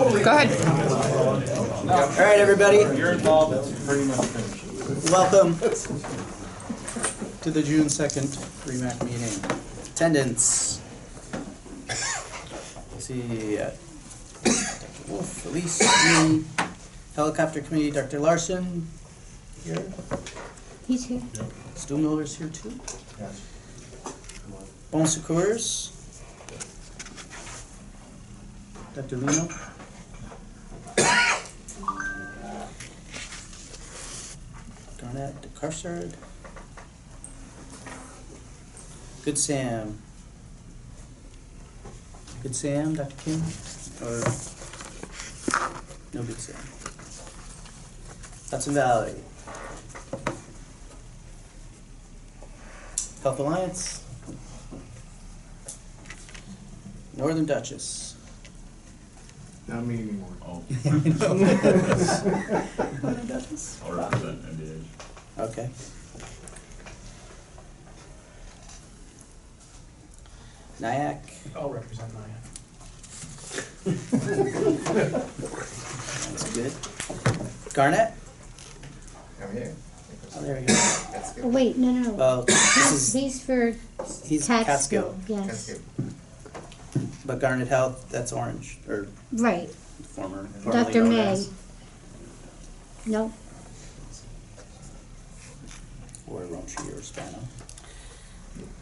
Go ahead. All right, everybody. You're involved, it's pretty much finished. Welcome to the June 2nd REMAC meeting. Attendance. Let's see. Dr. Wolf, Elise, me, Helicopter Committee, Dr. Larson here. He's here. Stu Miller's here too. Yes. Bon Secours. Dr. Lino. Garnett, DeCarsard. Good Sam. Good Sam, Dr. Kim? Or no Good Sam? Hudson Valley. Health Alliance. Northern Duchess. Not me anymore. Oh, Northern Duchess? I'll represent NDH. Okay. Nyack. I'll represent Nyack. That's good. Garnett? I'm here. Oh, there we go. That's Oh, wait, no. Well, this is, He's for he's Catskill. Catskill, Yes. but Garnet Health, that's Orange, or Right. formerly Dr. known May. as, Nope. or Romsey or Spano.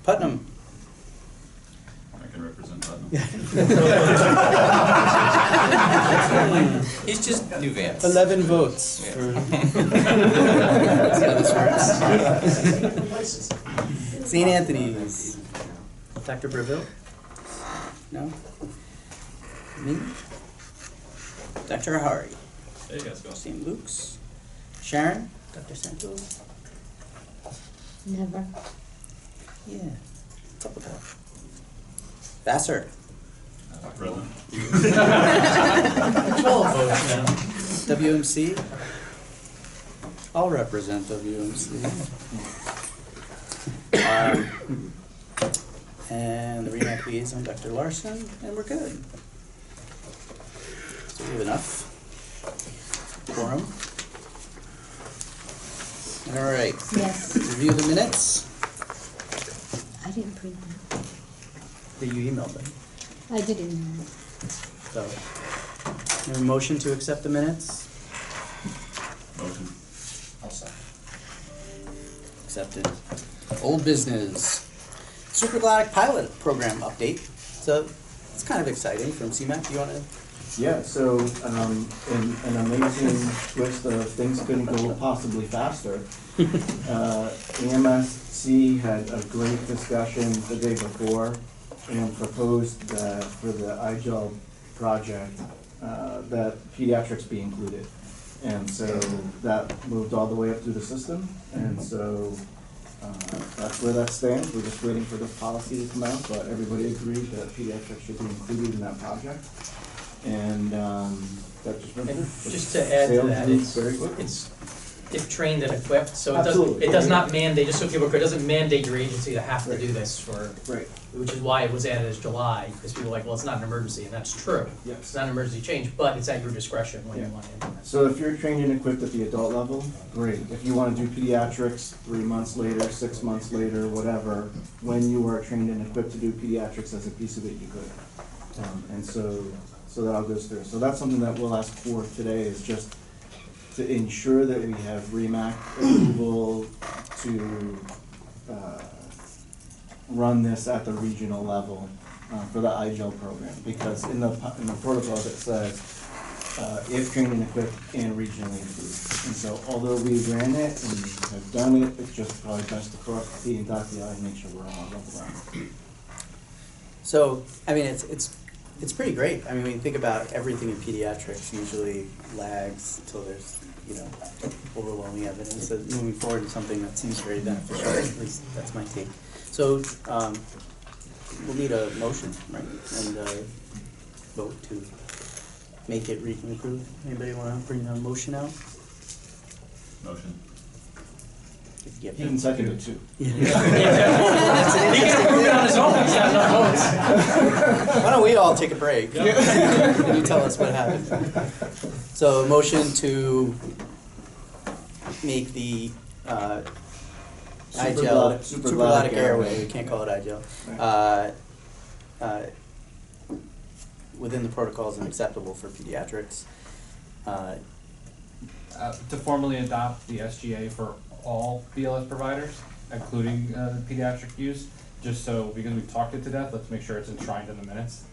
Putnam. I can represent Putnam. He's just new Vance. 11 votes Yeah. for. That's how this works. St. Anthony's. Dr. Breville? No? Me? Dr. Ahari. There you guys go. St. Luke's. Sharon? Dr. Santos? Never. Yeah. What's up with that? Vassar. Present. 12 votes now. WMC. I'll represent WMC. And the REMAC liaison, Dr. Larson, and we're good. So we have enough quorum. All right. Yes. Review the minutes. I didn't print them. That you emailed them. I didn't know. So, a motion to accept the minutes? Motion. I'll second. Accepted. Old business. Supergalactic pilot program update. So it's kind of exciting from CMAC. Do you want to? Yeah, so in an amazing twist of things couldn't go possibly faster, EMSC had a great discussion the day before and proposed that for the IGEL project that pediatrics be included. And so that moved all the way up through the system, and so that's where that stands. We're just waiting for this policy to come out, but everybody agreed that pediatrics should be included in that project. And that just went And through. just to add to Sales that, moved it's, very quickly. it's if trained and equipped, so it doesn't, Absolutely. it does not mandate, just so people are clear, it doesn't mandate your agency to have to Right. do this for, Right, which is why it was added as July, because people are like, well, it's not an emergency, and that's true. It's yes. not an emergency change, but it's at your discretion when you Yeah. want to implement. So if you're trained and equipped at the adult level, great. If you want to do pediatrics 3 months later, 6 months later, whatever, when you are trained and equipped to do pediatrics as a piece of it, you could. And so that all goes through. So that's something that we'll ask for today, is just to ensure that we have REMAC approval to run this at the regional level for the IGEL program. Because in the protocol it says, if trained and equipped and regionally approved. And so although we ran it and have done it, it's just probably best to cross the T and dot the I and make sure we're all up around. So, I mean, it's pretty great. I mean, when you think about everything in pediatrics, usually lags until there's, overwhelming evidence that moving forward is something that seems very beneficial. At least that's my take. So, we'll need a motion, right? And vote to make it regionally approved. Anybody want to bring a motion out? Motion. get He can second it too. He can approve it on his own, he's got enough votes. Why don't we all take a break? And you tell us what happened. So motion to make the IGEL, supraglottic airway, we can't call it IGEL, within the protocols and acceptable for pediatrics. To formally adopt the SGA for all BLS providers, including the pediatric use, just so, because we've talked it to death, let's make sure it's enshrined in the minutes.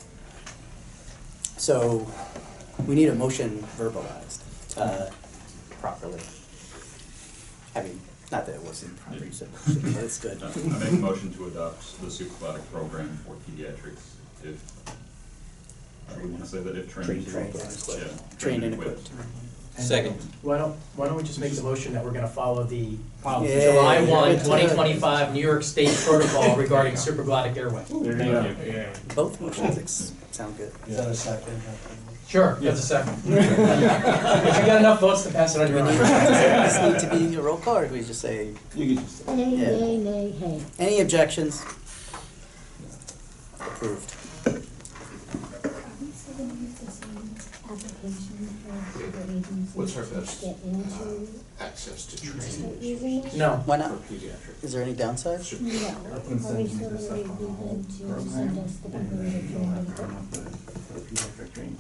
So we need a motion verbalized properly. I mean, not that it wasn't properly, so it's good. I make a motion to adopt the supraglottic program for pediatrics if, I would want to say that if trained. Trained and Yeah, equipped. Trained and equipped. Second. Why don't we just make the motion that we're gonna follow the Yeah. July 1, 2025 New York State protocol regarding supraglottic airway? There you go. Both motions sound good. Is that a second? Sure, that's a second. If you got enough votes to pass it on Do your we own. need, does this need to be a roll call, or do we just say, You could just, Nay, Yeah. nay, nay, hey. any objections? Approved. What's our best Get into, access to start training using it? No. Why for not? pediatrics? Is there any downsides? No. Are we still ready to send us the updated training?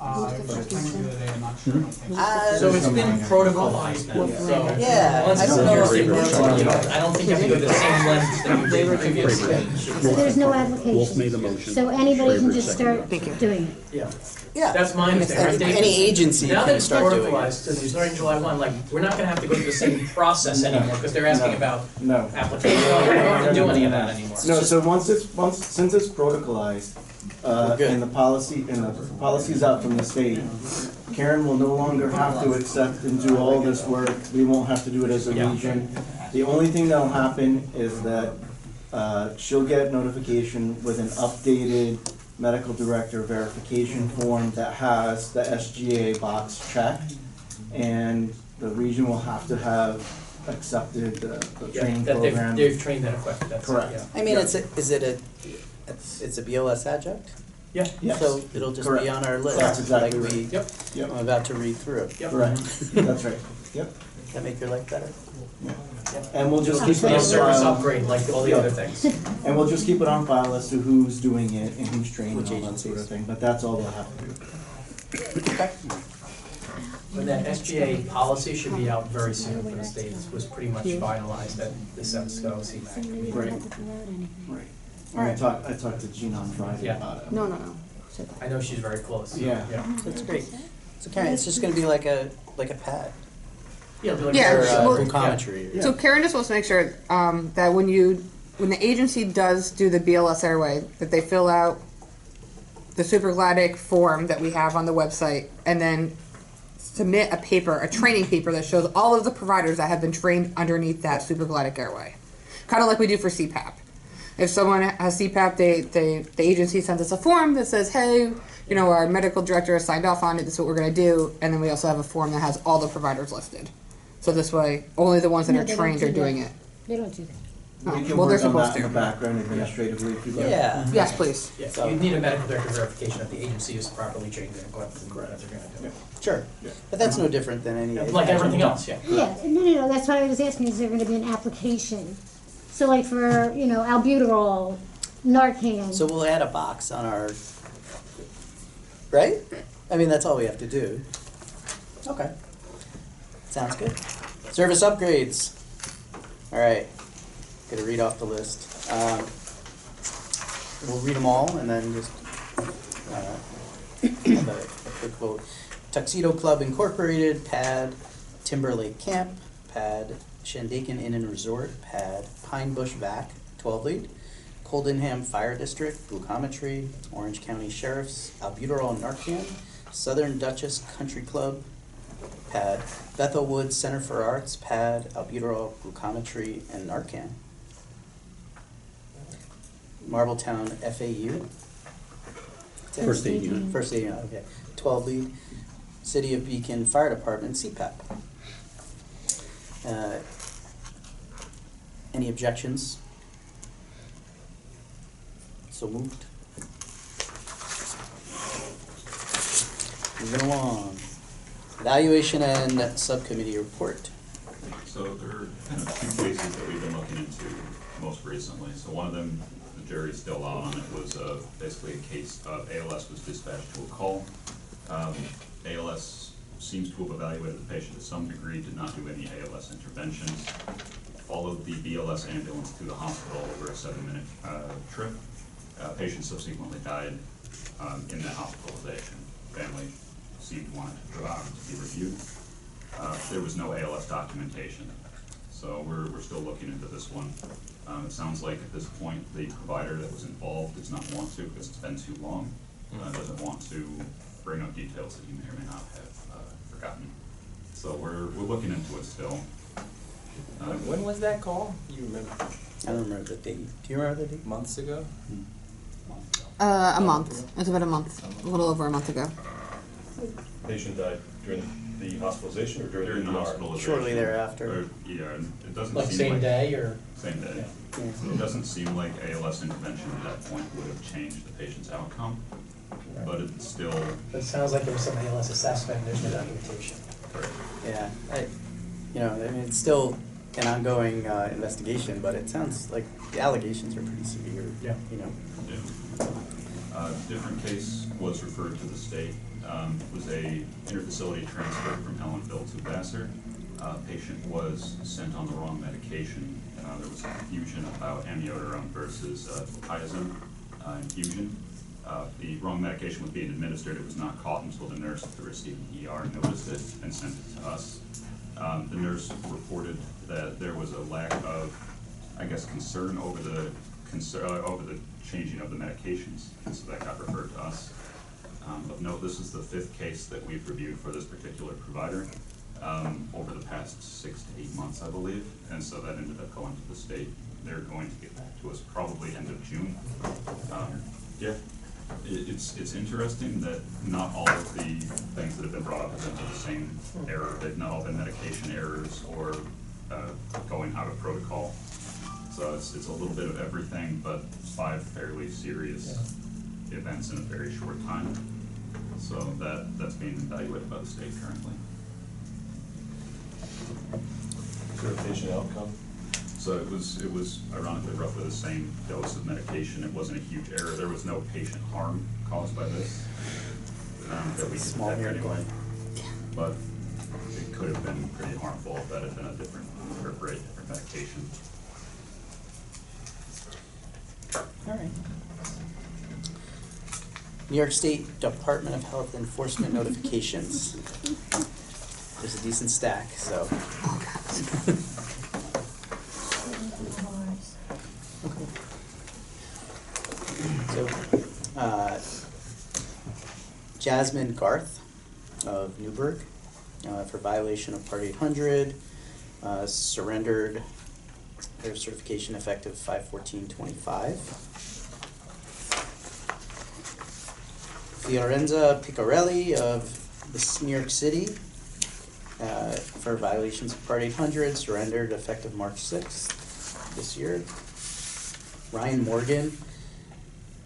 So it's been protocolized now, so. Yeah, Once I it's don't know if in it your works. state, I don't think you have to go to the same lengths that you did previously. So there's no application? Wolf made the motion. So anybody can Schreiber just start seconded. doing it? Yeah, Yeah. that's my understanding. Any agency Now that can it's start doing it. protocolized, and starting July 1, like, we're not gonna have to go through the same process anymore, because they're asking No. about no. application, we don't have to do any of that anymore. No, so since it's protocolized, We're good. and the policy's out from the state, Karen will no longer have to accept and do all this work. We won't have to do it as a Yeah. region. The only thing that'll happen is that, she'll get notification with an updated medical director verification form that has the SGA box checked. And the region will have to have accepted the Yeah, training that program. they've trained and equipped, that's, Correct. yeah. I mean, it's a BLS adjunct? Yeah, Yes. So it'll just Correct. be on our list. That's exactly like we, yep, Yep. I'm about to read through. yep. Correct, that's right, yep. That make your life better? And we'll just Oh, keep so it Be a on service file, upgrade like all the Yeah. other things. and we'll just keep it on file as to who's doing it and who's training Which and all that sort of agencies. thing, but that's all they'll have to do. Okay. And that SGA policy should be out very soon for the state. It was pretty much finalized at the SEMSCO CMAC meeting. Right. Right. I talked to Gina on Friday Yeah. about it. No. I know she's very close. Yeah. That's great. So Karen, it's just gonna be like a pad Yeah, it'll be like Yeah, or well- glucometry. So Karen just wants to make sure that when the agency does do the BLS airway, that they fill out the supraglottic form that we have on the website, and then submit a training paper that shows all of the providers that have been trained underneath that supraglottic airway, kind of like we do for CPAP. If someone has CPAP, the agency sends us a form that says, hey, our medical director has signed off on it, this is what we're going to do, and then we also have a form that has all the providers listed. So this way, only the ones that No, are they don't trained do are that. doing it. They don't do that. Oh, We can well, they're work on supposed that in the to. background administratively if you'd like. Yeah. Yes, please. Yeah, So- you need a medical director verification that the agency is properly trained and equipped and that they're gonna do. Sure. But that's no different than any. Like everything else, yeah. Yeah, no, that's what I was asking, is there gonna be an application? So like for, albuterol, Narcan. So we'll add a box on our, right? I mean, that's all we have to do. Okay. Sounds good. Service upgrades. All right. Gonna read off the list. We'll read them all and then just have a quick vote. Tuxedo Club Incorporated, PAD, Timberlake Camp, PAD, Shandaken Inn and Resort, PAD, Pine Bush VAC, 12 lead, Coldenham Fire District, Glucometry, Orange County Sheriff's, Albuterol Narcan, Southern Duchess Country Club, PAD, Bethel Woods Center for Arts, PAD, Albuterol, Glucometry, and Narcan. Marbletown FAU. First aid unit. First aid unit, okay. 12 lead. City of Beacon Fire Department, CPAP. Any objections? So moved. Moving along. Evaluation and subcommittee report. So there are kind of two cases that we've been looking into most recently. So one of them, the jury's still out on it, was basically a case of ALS was dispatched to a call. ALS seems to have evaluated the patient to some degree, did not do any ALS interventions, followed the BLS ambulance to the hospital over a 7-minute trip. Patient subsequently died in that hospitalization. Family seemed wanted to be reviewed. There was no ALS documentation, so we're still looking into this one. It sounds like at this point the provider that was involved does not want to, because it's been too long, doesn't want to bring up details that you may or may not have forgotten. So we're looking into it still. When was that call? You remember? I don't remember the date. Do you remember the date? Months ago? A month. It was about a month, a little over a month ago. Patient died during the hospitalization or during the ER? hospitalization. Shortly thereafter. Or, yeah, and it doesn't Like seem same like day or? same day. Yeah. Yeah. It doesn't seem like ALS intervention at that point would have changed the patient's outcome, but it's still But it sounds like there was some ALS assessment, and there's no documentation. correct. Yeah, I mean, it's still an ongoing investigation, but it sounds like the allegations are pretty severe. Yeah. You know. Yeah. Different case was referred to the state. It was a interfacility transfer from Ellenville to Vassar. Patient was sent on the wrong medication. There was confusion about amiodarone versus thiazine infusion. The wrong medication was being administered. It was not caught until the nurse at the receiving ER noticed it and sent it to us. The nurse reported that there was a lack of, I guess, concern over the changing of the medications, and so that got referred to us. Of note, this is the 5th case that we've reviewed for this particular provider over the past 6 to 8 months, I believe, and so that ended up going to the state. They're going to get back to us probably end of June. Yeah, it's interesting that not all of the things that have been brought up have been the same error. They've not all been medication errors or going out of protocol. So it's a little bit of everything, but 5 fairly serious events in a very short time. So that's being evaluated by the state currently. Is there a patient outcome? So it was ironically roughly the same dose of medication. It wasn't a huge error. There was no patient harm caused by this that we could Small detect miracle. anyway. But it could have been pretty harmful if that had been a different medication. All right. New York State Department of Health Enforcement notifications. There's a decent stack, so. So, Jasmine Garth of Newburgh, for violation of Part 800, surrendered their certification effective 5/14/25. Fiorenza Picarelli of New York City, for violations of Part 800, surrendered effective March 6th this year. Ryan Morgan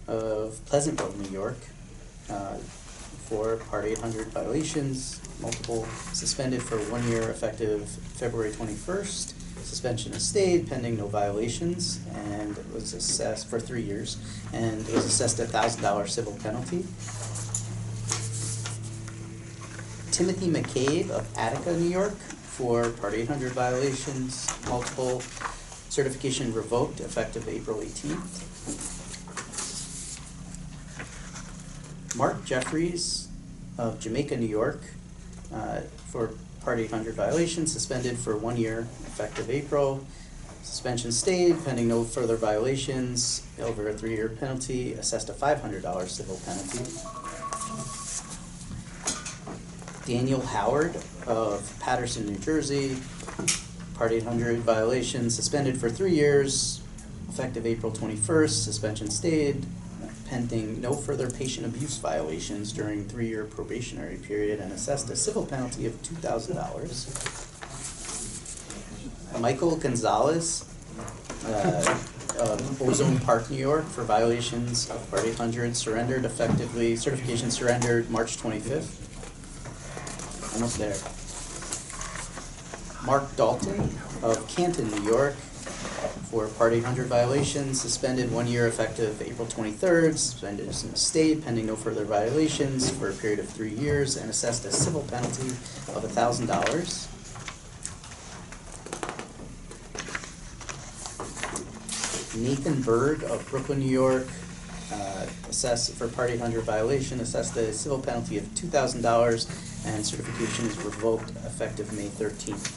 of Pleasantville, New York, for Part 800 violations, multiple, suspended for 1 year effective February 21st. Suspension is stayed pending no violations, and was assessed for 3 years, and was assessed a $1,000 civil penalty. Timothy McCabe of Attica, New York, for Part 800 violations, multiple, certification revoked effective April 18th. Mark Jeffries of Jamaica, New York, for Part 800 violations, suspended for 1 year effective April. Suspension stayed pending no further violations, over a 3-year penalty, assessed a $500 civil penalty. Daniel Howard of Paterson, New Jersey, Part 800 violation, suspended for 3 years, effective April 21st, suspension stayed, pending no further patient abuse violations during 3-year probationary period, and assessed a civil penalty of $2,000. Michael Gonzalez of Ozone Park, New York, for violations of Part 800, surrendered effectively, certification surrendered March 25th. Almost there. Mark Dalton of Canton, New York, for Part 800 violations, suspended 1 year effective April 23rd, suspended in the state pending no further violations for a period of 3 years, and assessed a civil penalty of $1,000. Nathan Berg of Brooklyn, New York, assessed for Part 800 violation, assessed a civil penalty of $2,000, and certification is revoked effective May 13th.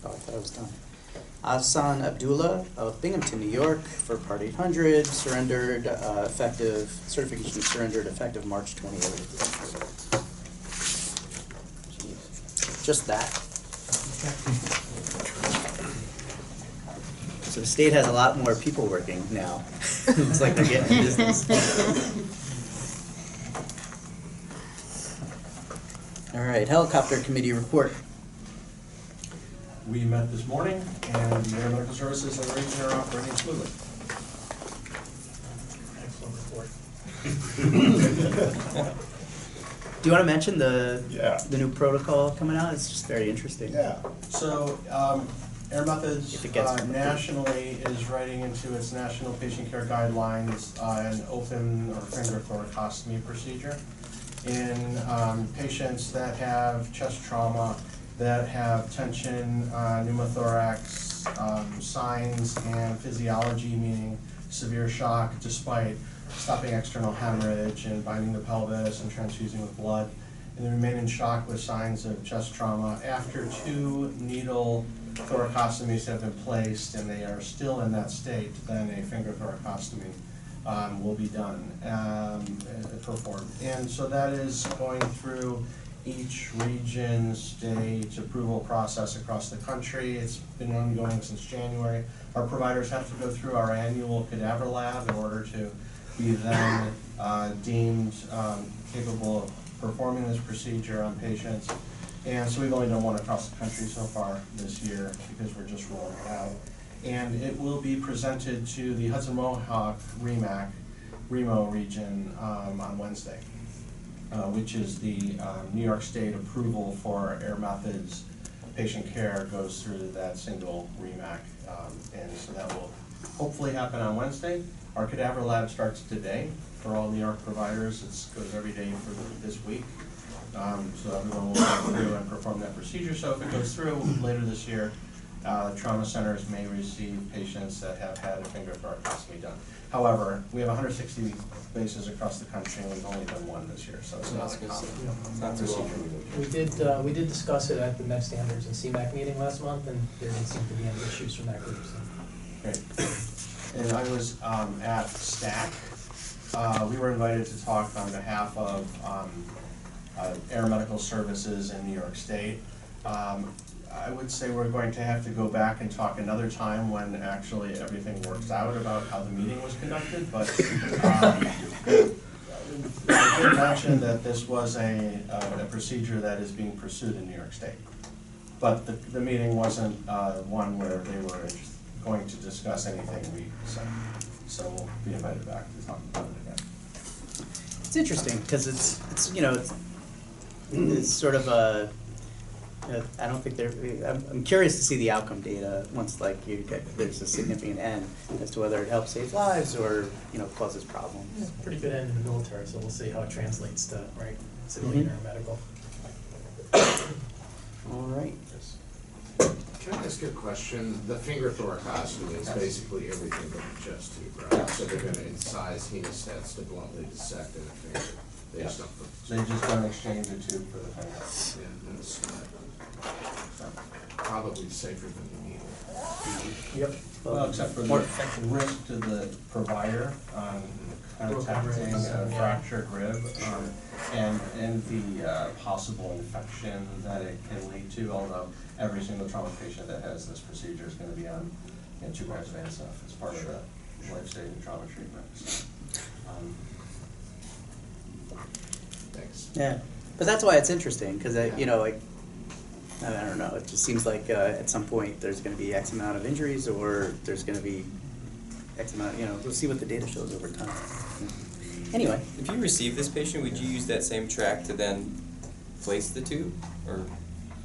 Oh, I thought it was done. Ahsan Abdullah of Binghamton, New York, for Part 800, surrendered certification surrendered effective March 28th. Jeez. Just that. So the state has a lot more people working now. It's like they're getting business. All right, helicopter committee report. We met this morning, and the Air Medical Services and the region are operating smoothly. Excellent report. Do you want to mention the Yeah. new protocol coming out? It's just very interesting. Yeah. So, Air Methods If it gets nationally is writing into its national patient care guidelines an open or finger thoracostomy procedure in patients that have chest trauma, that have tension, pneumothorax, signs and physiology, meaning severe shock despite stopping external hemorrhage and binding the pelvis and transfusing with blood, and they remain in shock with signs of chest trauma. After 2 needle thoracostomies have been placed and they are still in that state, then a finger thoracostomy will be done, performed. And so that is going through each region's state approval process across the country. It's been ongoing since January. Our providers have to go through our annual cadaver lab in order to be then deemed capable of performing this procedure on patients. And so we've only done one across the country so far this year because we're just rolling it out. And it will be presented to the Hudson Mohawk REMAC, Remo region on Wednesday, which is the New York State approval for Air Methods patient care goes through that single REMAC. And so that will hopefully happen on Wednesday. Our cadaver lab starts today for all New York providers. It goes every day for this week. So everyone will go through and perform that procedure. So if it goes through later this year, trauma centers may receive patients that have had a finger thoracostomy done. However, we have 160 bases across the country, and we've only done one this year, so it's not a common procedure. We did discuss it at the Med Standards and CMAC meeting last month, and there didn't seem to be any issues from that group. So. Great. And I was at STAC. We were invited to talk on behalf of Air Medical Services in New York State. I would say we're going to have to go back and talk another time when actually everything works out about how the meeting was conducted, but I did mention that this was a procedure that is being pursued in New York State. But the meeting wasn't one where they were going to discuss anything we said. So we'll be invited back to talk about it again. It's interesting because it's sort of a. I don't think I'm curious to see the outcome data once there's a significant end as to whether it helps save lives or causes problems. Yeah, pretty good end in the military, so we'll see how it translates to civilian or medical. All right. Can I ask you a question? The finger thoracostomy is basically everything but the chest tube, right? So they're going to incise hemostats to bluntly dissect in a finger. They just don't put. They just don't exchange a tube for the finger. Yeah, and it's probably safer than the needle. Yep. Well, except for the risk to the provider on contacting a fractured rib and the possible infection that it can lead to, although every single trauma patient that has this procedure is going to be on 2 grams of ANSF as part of the life-saving trauma treatment. So, Thanks. Yeah, but that's why it's interesting because I don't know, it just seems like at some point there's gonna be X amount of injuries, or there's gonna be X amount, we'll see what the data shows over time. Anyway, If you receive this patient, would you use that same track to then place the tube? Or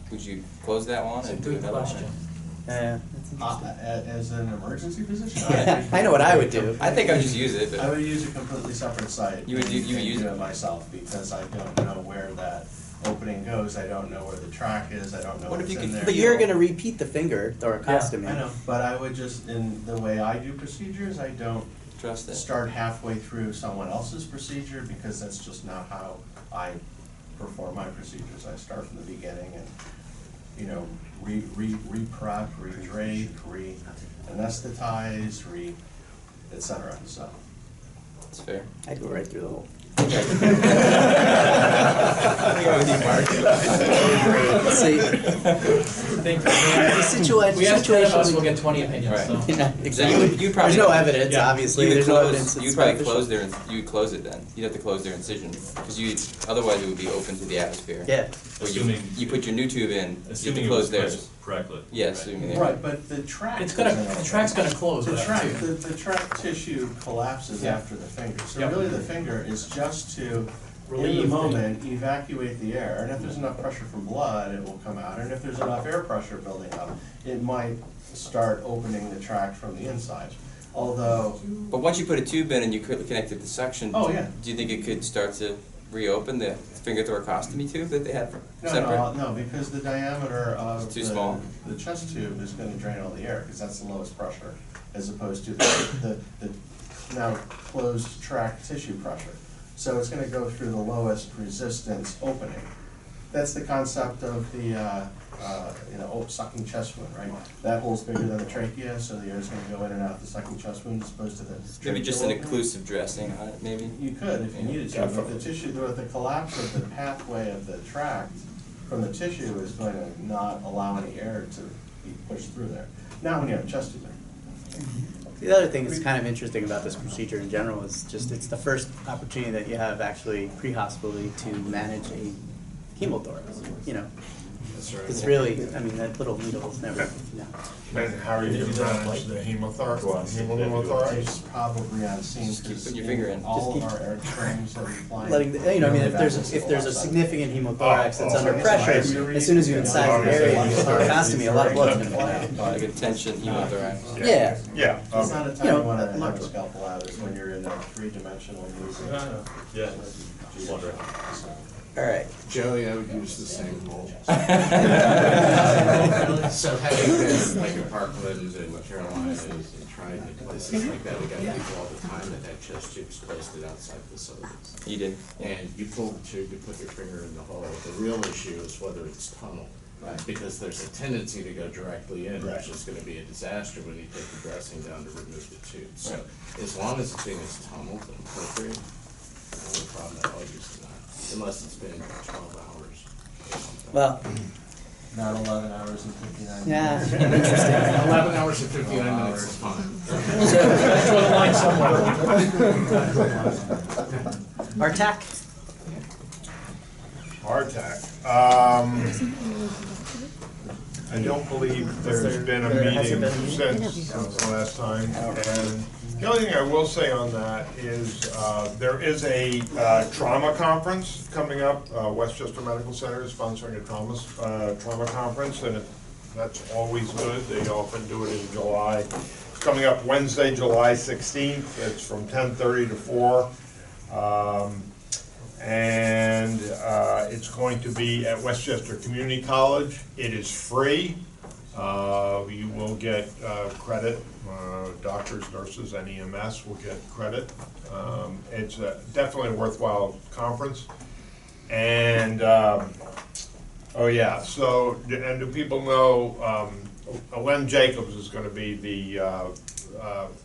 would you close that one It's a and do good another question. one? that's interesting. As an emergency physician? Yeah, I know what I would do. I think I would just use it, I but would use a completely separate site. You would and use do it? it myself, because I don't know where that opening goes, I don't know where the track is, I don't know What if what's you in could there. But you're gonna repeat the finger thoracostomy. I know, but I would just, in the way I do procedures, I don't trust it. start halfway through someone else's procedure, because that's just not how I perform my procedures. I start from the beginning and, re-prep, re-drape, re-anesthetize, et cetera, so. It's fair. I'd go right through the whole. I go with you, Mark. See, Think situation. we ask 10 of us, we'll get 20 opinions, Right. so. Yeah, So exactly. you'd probably There's no evidence, Yeah. obviously. You would There's no close. evidence. You'd it's probably beneficial. close their. You'd close it then. You'd have to close their incision because otherwise it would be open to the atmosphere. Yeah. Or Assuming- you put your new tube in. You have Assuming to it close was theirs. placed correctly. Yeah, assuming they. Right, but the track. It's gonna, doesn't the open. track's gonna close The with track, that too. the track tissue collapses Yeah. after the finger, so Yep. really the finger is just to, in Relieve the the- moment, evacuate the air, and if there's enough pressure from blood, it will come out, and if there's enough air pressure building up, it might start opening the tract from the inside. Although, But once you put a tube in and you connect it to suction. Oh, yeah. Do you think it could start to reopen the finger thoracostomy tube that they had separate? no, because the diameter of It's too small. the chest tube is gonna drain all the air, because that's the lowest pressure, as opposed to the now closed tract tissue pressure. So it's gonna go through the lowest resistance opening. That's the concept of the, sucking chest wound, right? That hole's bigger than the trachea, so the air's gonna go in and out the sucking chest wound as opposed to the Maybe just an tracheal opening. occlusive dressing on it, maybe. You could if you needed to, but the tissue, the collapse of the pathway of the tract from the tissue is going to not allow any air to be pushed through there. Not when you have a chest tube there. The other thing that's kind of interesting about this procedure in general is just it's the first opportunity that you have actually pre-hospitally to manage a hemothorax. That's right. It's really, that little needle is never, And how are you going to manage the hemothorax? It's probably on scene. Just keep putting your finger in. All Just of our air trains that we fly. letting, if there's a significant hemothorax that's under pressure, as soon as you incise the area of thoracostomy, a lot of blood's gonna come out. Like a tension hemothorax. Yeah. Yeah. It's not a time You know, you want to have a Mark- scalpel out, it's when you're in a three-dimensional movie. Yeah, just wondering. All right. Joey, I would use the same hole. So having been like in Parkland and Carolinas and trying to places like that, we got people all the time that had chest tubes posted outside facilities. You did. And you pull the tube, you put your finger in the hole. The real issue is whether it's tunnel. Because there's a tendency to go directly in, which is gonna be a disaster when you take the dressing down to remove the tube. So as long as the thing is tunneled and appropriate, no problem at all using that, unless it's been 12 hours. Well, Not 11 hours and 59 minutes. yeah, interesting. 11 hours and 59 minutes is fine. Draw the line somewhere. Our tack. Hardtack. I don't believe there's been a meeting since the last time. And the only thing I will say on that is there is a trauma conference coming up. Westchester Medical Center is sponsoring a trauma conference, and that's always good. They often do it in July. It's coming up Wednesday, July 16th. It's from 10:30 to 4. And it's going to be at Westchester Community College. It is free. You will get credit. Doctors, nurses, and EMS will get credit. It's definitely a worthwhile conference. And oh yeah, so and do people know Len Jacobs is going to be the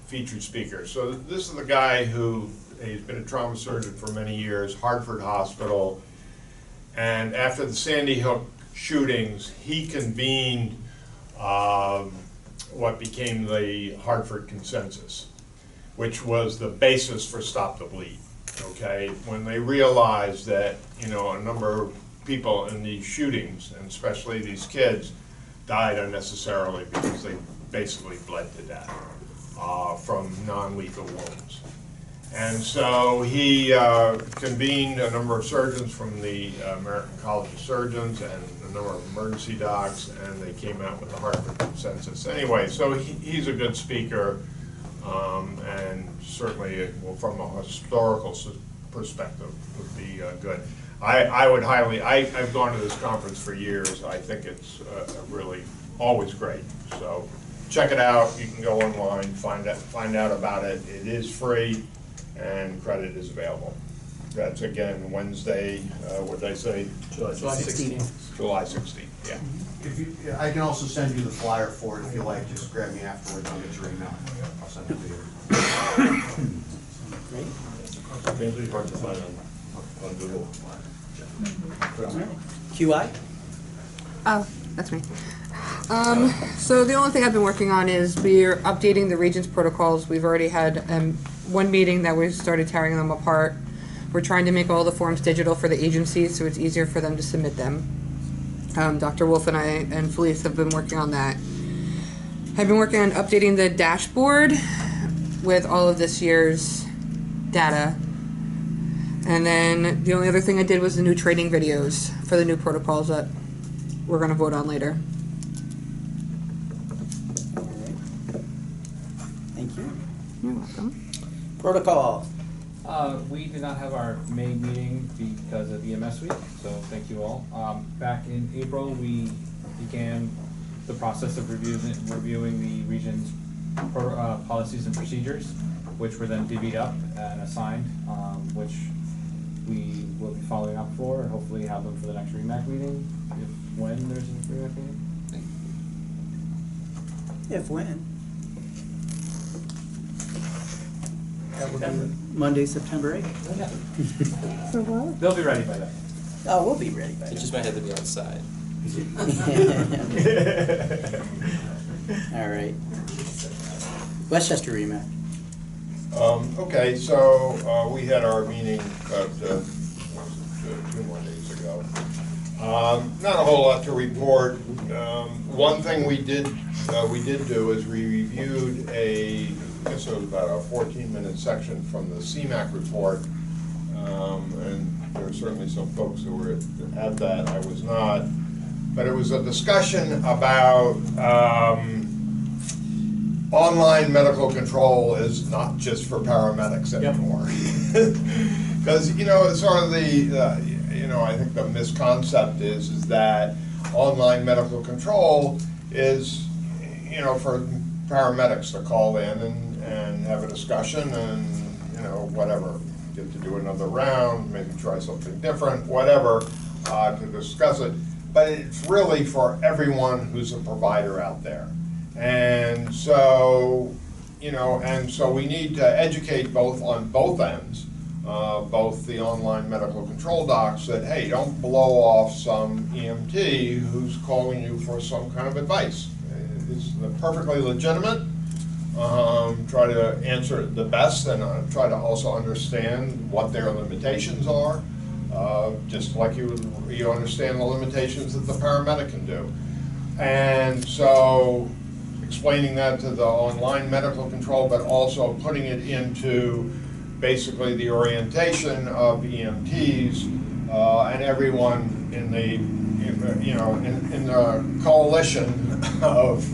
featured speaker. So this is the guy who he's been a trauma surgeon for many years, Hartford Hospital, and after the Sandy Hook shootings, he convened what became the Hartford Consensus, which was the basis for Stop the Bleed. Okay, when they realized that a number of people in these shootings, and especially these kids, died unnecessarily because they basically bled to death from non-lethal wounds. And so he convened a number of surgeons from the American College of Surgeons and a number of emergency docs, and they came out with a Hartford consensus. Anyway, so he's a good speaker, and certainly, well, from a historical perspective, would be good. I would highly, I've gone to this conference for years. I think it's really always great. So check it out. You can go online, find out about it. It is free, and credit is available. That's again Wednesday, what did I say? July 16th. July 16th, yeah. If you, I can also send you the flyer for it if you like. Just grab me afterwards. I'll get your email. I'll send it to you. Great. It's hard to find on Google. QI? Oh, that's me. So the only thing I've been working on is we're updating the Regents protocols. We've already had one meeting that we started tearing them apart. We're trying to make all the forms digital for the agencies so it's easier for them to submit them. Dr. Wolf and I and Felice have been working on that. I've been working on updating the dashboard with all of this year's data. And then the only other thing I did was the new training videos for the new protocols that we're going to vote on later. Thank you. You're welcome. Protocol. We did not have our May meeting because of EMS week, so thank you all. Back in April, we began the process of reviewing the region's policies and procedures, which were then divvied up and assigned, which we will be following up for and hopefully have them for the next REMAC meeting, when there's a REMAC meeting. If when? That will be Monday, September 8th. Yeah. For what? They'll be ready by then. Oh, we'll be ready by It then. just might have to be outside. All right. Westchester REMAC. Okay, so we had our meeting about 2 more days ago. Not a whole lot to report. One thing we did do is we reviewed I guess it was about a 14-minute section from the REMAC report, and there were certainly some folks who were at that. I was not, but it was a discussion about online medical control is not just for paramedics anymore. Because, you know, sort of I think the misconcept is that online medical control is, for paramedics to call in and have a discussion and, whatever, get to do another round, maybe try something different, whatever, to discuss it. But it's really for everyone who's a provider out there. And so, we need to educate on both ends, both the online medical control docs that, hey, don't blow off some EMT who's calling you for some kind of advice. It's perfectly legitimate. Try to answer it the best and try to also understand what their limitations are, just like you understand the limitations that the paramedic can do. And so explaining that to the online medical control, but also putting it into basically the orientation of EMTs and everyone in the in the coalition of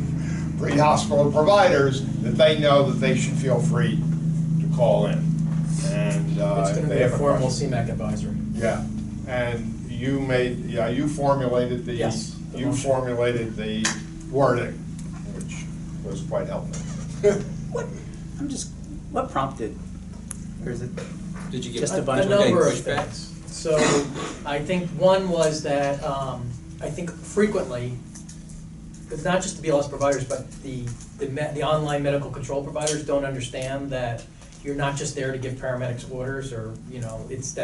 pre-hospital providers, that they know that they should feel free to call in. And It's going to be a formal CMAC advisory. Yeah, and you formulated the formulated the wording, which was quite helpful. What prompted, or is it Did you get just a bunch a number of pushback? things. So I think one was that I think frequently, it's not just the BLS providers, but the online medical control providers don't understand that you're not just there to give paramedics orders, or it's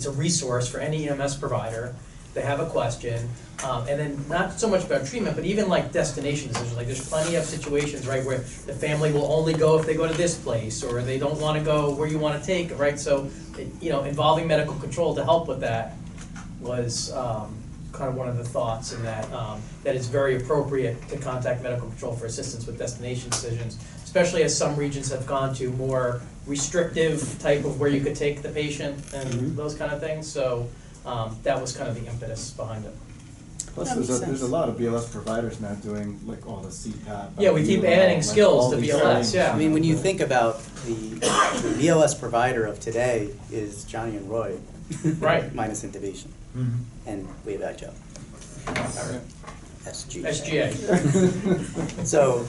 a resource for any EMS provider. They have a question, and then not so much about treatment, but even like destination decisions. Like there's plenty of situations, right, where the family will only go if they go to this place, or they don't want to go where you want to take, right? So, involving medical control to help with that was kind of one of the thoughts, in that that it's very appropriate to contact medical control for assistance with destination decisions, especially as some regions have gone to more restrictive type of where you could take the patient and those kind of things. So that was kind of the impetus behind it. Plus, there's a lot of BLS providers now doing like all the CPAP. Yeah, we keep adding skills to BLS, yeah. I mean, when you think about the BLS provider of today is Johnny and Roy. Right. Minus intubation. And we have agile. SGA. SGA. So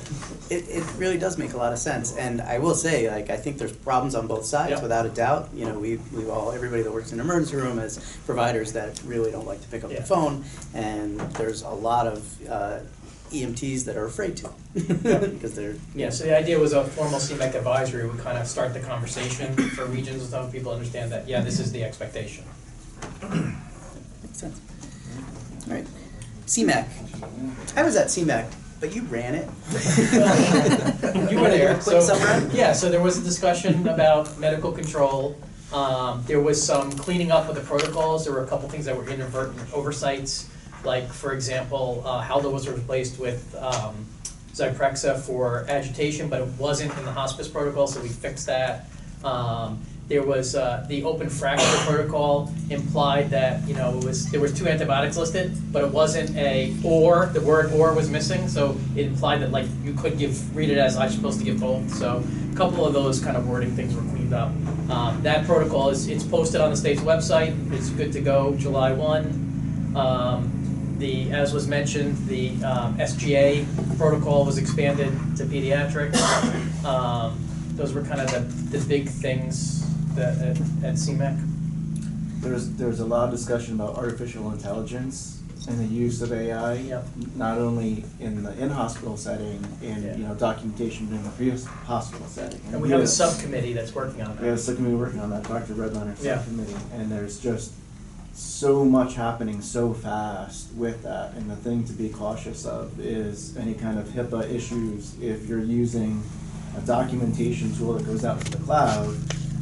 it really does make a lot of sense. And I will say, like, I think there's problems on both sides, Yep. without a doubt. You know, we've all, everybody that works in an emergency room has providers that really don't like to pick up Yeah. the phone. And there's a lot of EMTs that are afraid to. Because they're, Yeah, so the idea was a formal CMEC advisory would kind of start the conversation for regions and stuff, people understand that, yeah, this is the expectation. Makes sense. All right. CMAC. I was at CMAC, but you ran it. You were there. Quick So, summary? yeah, so there was a discussion about medical control. There was some cleaning up of the protocols. There were a couple things that were inadvertent oversights. Like, for example, Halda was replaced with Zyprexa for agitation, but it wasn't in the hospice protocol, so we fixed that. There was the open fracture protocol implied that, you know, there was 2 antibiotics listed, but it wasn't or, the word or was missing, so it implied that, like, you could read it as I'm supposed to give both. So a couple of those kind of wording things were cleaned up. That protocol it's posted on the state's website. It's good to go July 1. As was mentioned, the SGA protocol was expanded to pediatrics. Those were kind of the big things at CMEC. There's a lot of discussion about artificial intelligence and the use of AI, Yep. not only in the in-hospital setting, and documentation in the pre-hospital setting. And we have a subcommittee that's working on that. We have a subcommittee working on that, Dr. Redliner's Yeah. subcommittee, and there's just so much happening so fast with that, and the thing to be cautious of is any kind of HIPAA issues if you're using a documentation tool that goes out to the cloud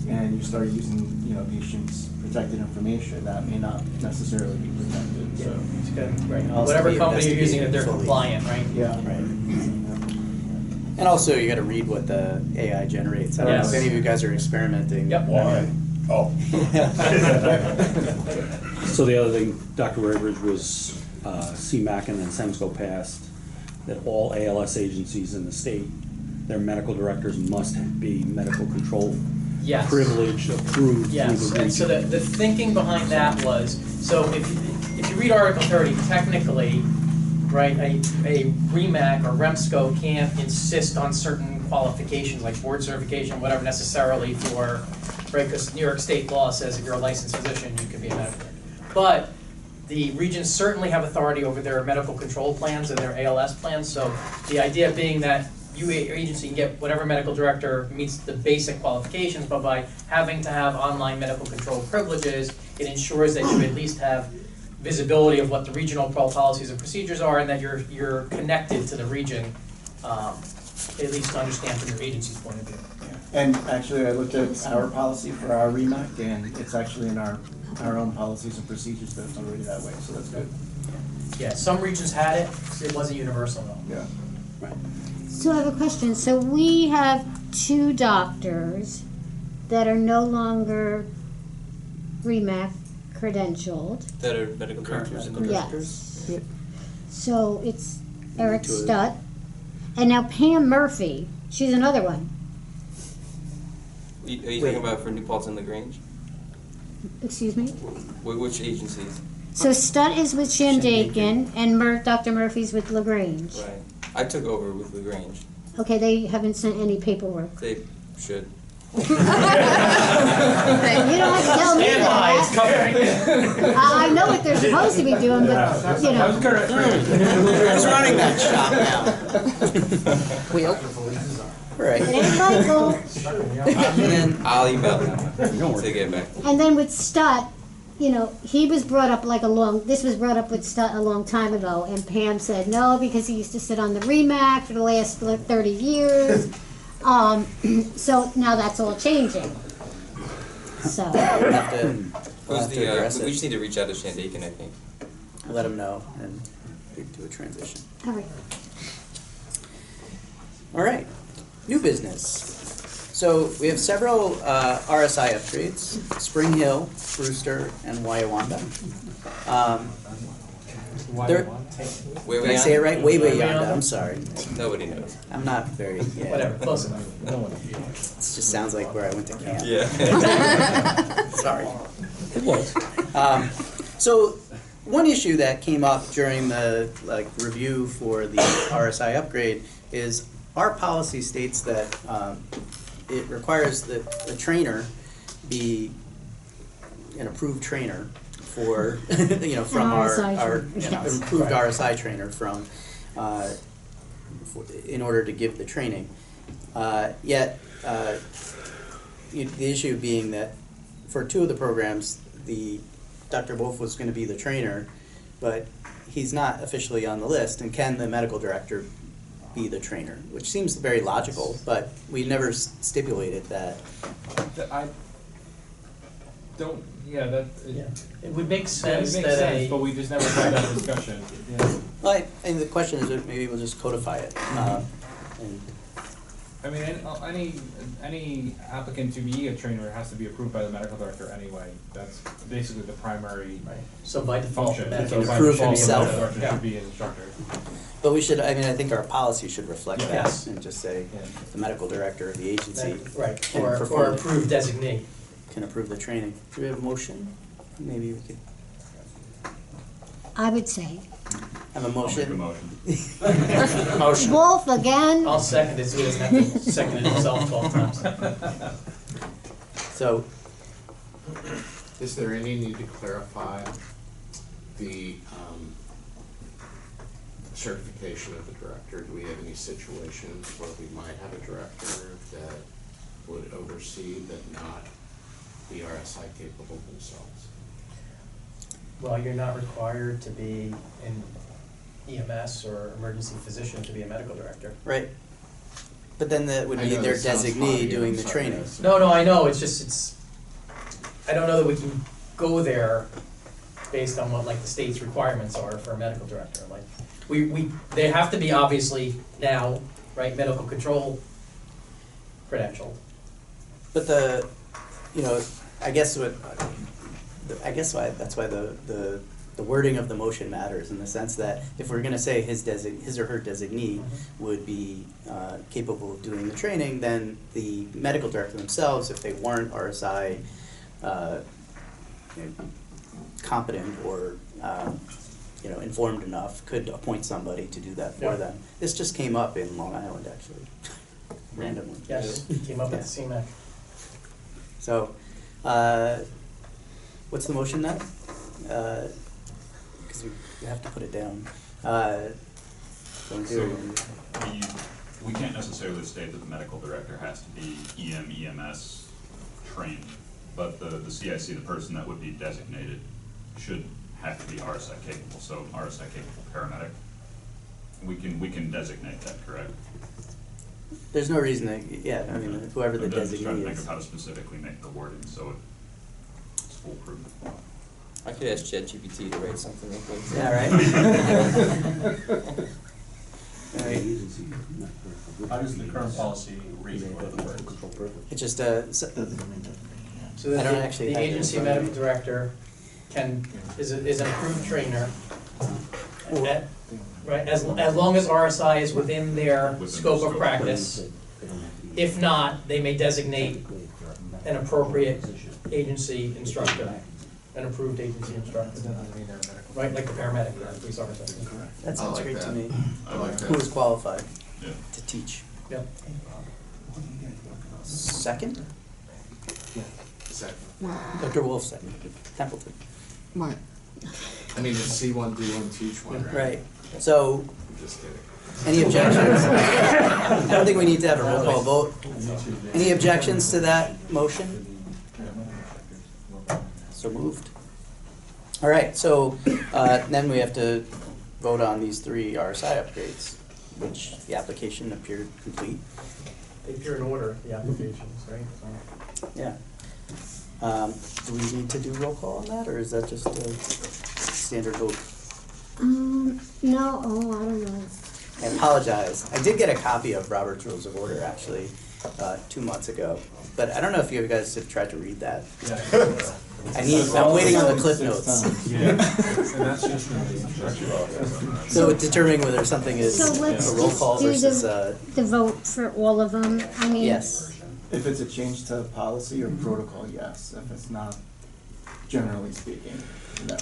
and you start using, patients' protected information that may not necessarily be protected, so. It's good, right. Also Whatever be company you're using, that they're investigated compliant, right? Yeah. Right. And also, you gotta read what the AI generates. I don't know if Yes. any of you guys are experimenting. Yep. Why? Oh. So the other thing, Dr. Raybridge, was CMAC and then SEMSCO passed that all ALS agencies in the state, their medical directors must be medical control Yes. privilege approved Yes, through the and so region. the thinking behind that was, so if you read Article 30, technically, right, a REMAC or REMSCO can't insist on certain qualifications, like board certification, whatever, necessarily for, right, because New York state law says if you're a licensed physician, you can be a medical director. But the regions certainly have authority over their medical control plans and their ALS plans, so the idea being that your agency can get whatever medical director meets the basic qualifications, but by having to have online medical control privileges, it ensures that you at least have visibility of what the regional policies and procedures are, and that you're connected to the region, at least to understand from your agency's point of view. And actually, I looked at our policy for our REMAC, and it's actually in our own policies and procedures, but it's already that way, so that's good. Yeah, some regions had it, it wasn't universal though. Yeah. Right. So I have a question. So we have 2 doctors that are no longer REMAC credentialed. That are medical directors in the Yes. So it's Eric To it. Stutt. And now Pam Murphy, she's another one. Are you talking about for New Paltz and LaGrange? Excuse me? Which agencies? So Stutt is with Shandaken and Dr. Murphy's with LaGrange. Right. I took over with LaGrange. Okay, they haven't sent any paperwork. They should. You don't have to tell me Stand by, it's that. coming. I know what they're supposed to be doing, but, you know. Who's running that shop now? Wheel. Right. It ain't Michael. And then, I'll email them to get back. And then with Stutt, he was brought up this was brought up with Stutt a long time ago, and Pam said no, because he used to sit on the REMAC for the last 30 years. So now that's all changing. So, we'll have to we'll Who's have to the, address we it. just need to reach out to Shandaken, I think. Let them know and do a transition. All right. All right, new business. So we have several RSI upgrades: Spring Hill, Brewster, and Wyawanda. There- Way, Did way I say it on? right? Way Way Yonda. on. I'm sorry. Nobody knows. I'm not very. Yeah. Whatever, close enough. It just sounds like where I went to camp. Yeah. Sorry. It was. So one issue that came up during the review for the RSI upgrade is our policy states that it requires that the trainer be an approved trainer for from our RSI yes. improved RSI trainer from in order to give the training. Yet the issue being that for two of the programs, Dr. Wolf was going to be the trainer, but he's not officially on the list. And can the medical director be the trainer? Which seems very logical, but we never stipulated that. I don't, yeah, that, Yeah. It would make yeah, it sense makes that sense, but we just never had that discussion. Yeah. Well, and the question is that maybe we'll just codify it. And I mean, any applicant to be a trainer has to be approved by the medical director anyway. That's basically the primary Right. So by default, function. the He can So by approve default, himself. The medical director Yeah. should be an instructor. But we should, I think our policy should reflect that Yes. and just say Yeah. the medical director of the agency Right, can or perform it. approved designee. Can approve the training. Do we have a motion? Maybe we could I would say. have a I'll make a motion. motion. Motion. Wolf again. I'll second it, so he doesn't have to second it himself 12 times. So, Is there any need to clarify the certification of the director? Do we have any situations where we might have a director that would oversee but not be RSI capable themselves? Well, you're not required to be an EMS or emergency physician to be a medical director. right. But then that would I be know their this sounds designee funny, doing I'm the sorry, training. guys. No, I know, I don't know that we can go there based on what like the state's requirements are for a medical director. Like, they have to be obviously now, right, medical control credentialed. But that's why the wording of the motion matters in the sense that if we're gonna say his or her designee would be capable of doing the training, then the medical director themselves, if they weren't RSI competent or informed enough, could appoint somebody to do that for Yeah. them. This just came up in Long Island actually, randomly. Yes, came up at the CMAC. So, what's the motion then? Because we have to put it down. We can't necessarily state that the medical director has to be EMS trained, but the CIC, the person that would be designated, should have to be RSI capable, so RSI capable paramedic. We can designate that, correct? There's no reason whoever the I'm just trying to designee think of is. how to specifically make the wording so it's foolproof. I could ask ChatGPT to write something real quick. Yeah, right? How does the current policy read for the words? It just, So I that don't actually the have it in agency front of medical me. director is an approved trainer. Right, as long as RSI is within their scope of practice. If not, they may designate an appropriate agency instructor, an approved agency instructor. Right, like the paramedic, or police officer. that sounds I like great to that. me. I like that. Who is qualified Yeah. to teach? Yep. Second? Second. Dr. Wolf second. Templeton. What? I mean, it's see one, do one, teach one, right? Right. So, I'm just kidding. any objections? I don't think we need to have a roll call vote. Any objections to that motion? So moved. All right, so then we have to vote on these three RSI upgrades, which the application appeared complete. They appear in order, the applications, right? So Yeah. Do we need to do roll call on that, or is that just a standard vote? No, oh, I don't know. I apologize. I did get a copy of Robert's Rules of Order, actually, 2 months ago, but I don't know if you guys have tried to read that. I'm waiting on the clip notes. So determining whether something is So let's a roll call just do versus the vote for all of them. I mean, yes. If it's a change to policy or protocol, yes. If it's not, generally speaking, no.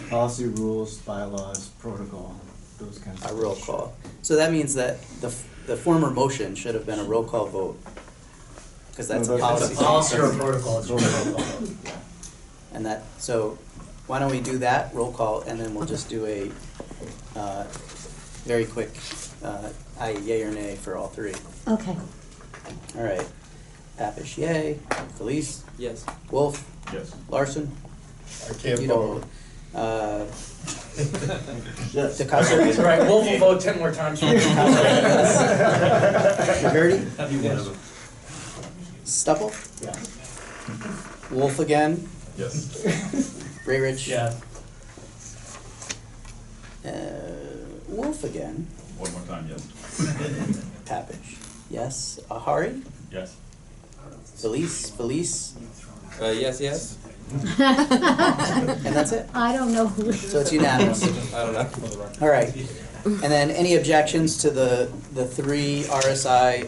Policy, rules, bylaws, protocol, those kinds of A things. roll call. So that means that the former motion should have been a roll call vote, because that's a No, policy. It's a policy or a protocol, it's a roll call. And that, so why don't we do that, roll call, and then we'll just do a very quick yay or nay for all three. okay. All right. Papish, yay. Felice? Yes. Wolf? Yes. Larson? I can't You vote. don't. Yes. DeCastro? It's all right, Wolf will vote 10 more times. McGurty? Yes. Stupple? Yeah. Wolf again? Yes. Ray Rich? Yeah. Wolf again? One more time, yes. Papish? Yes. Ahari? Yes. Felice? Yes, yes. And that's it. I don't know who. So it's unanimous. I don't know. All right. And then any objections to the three RSI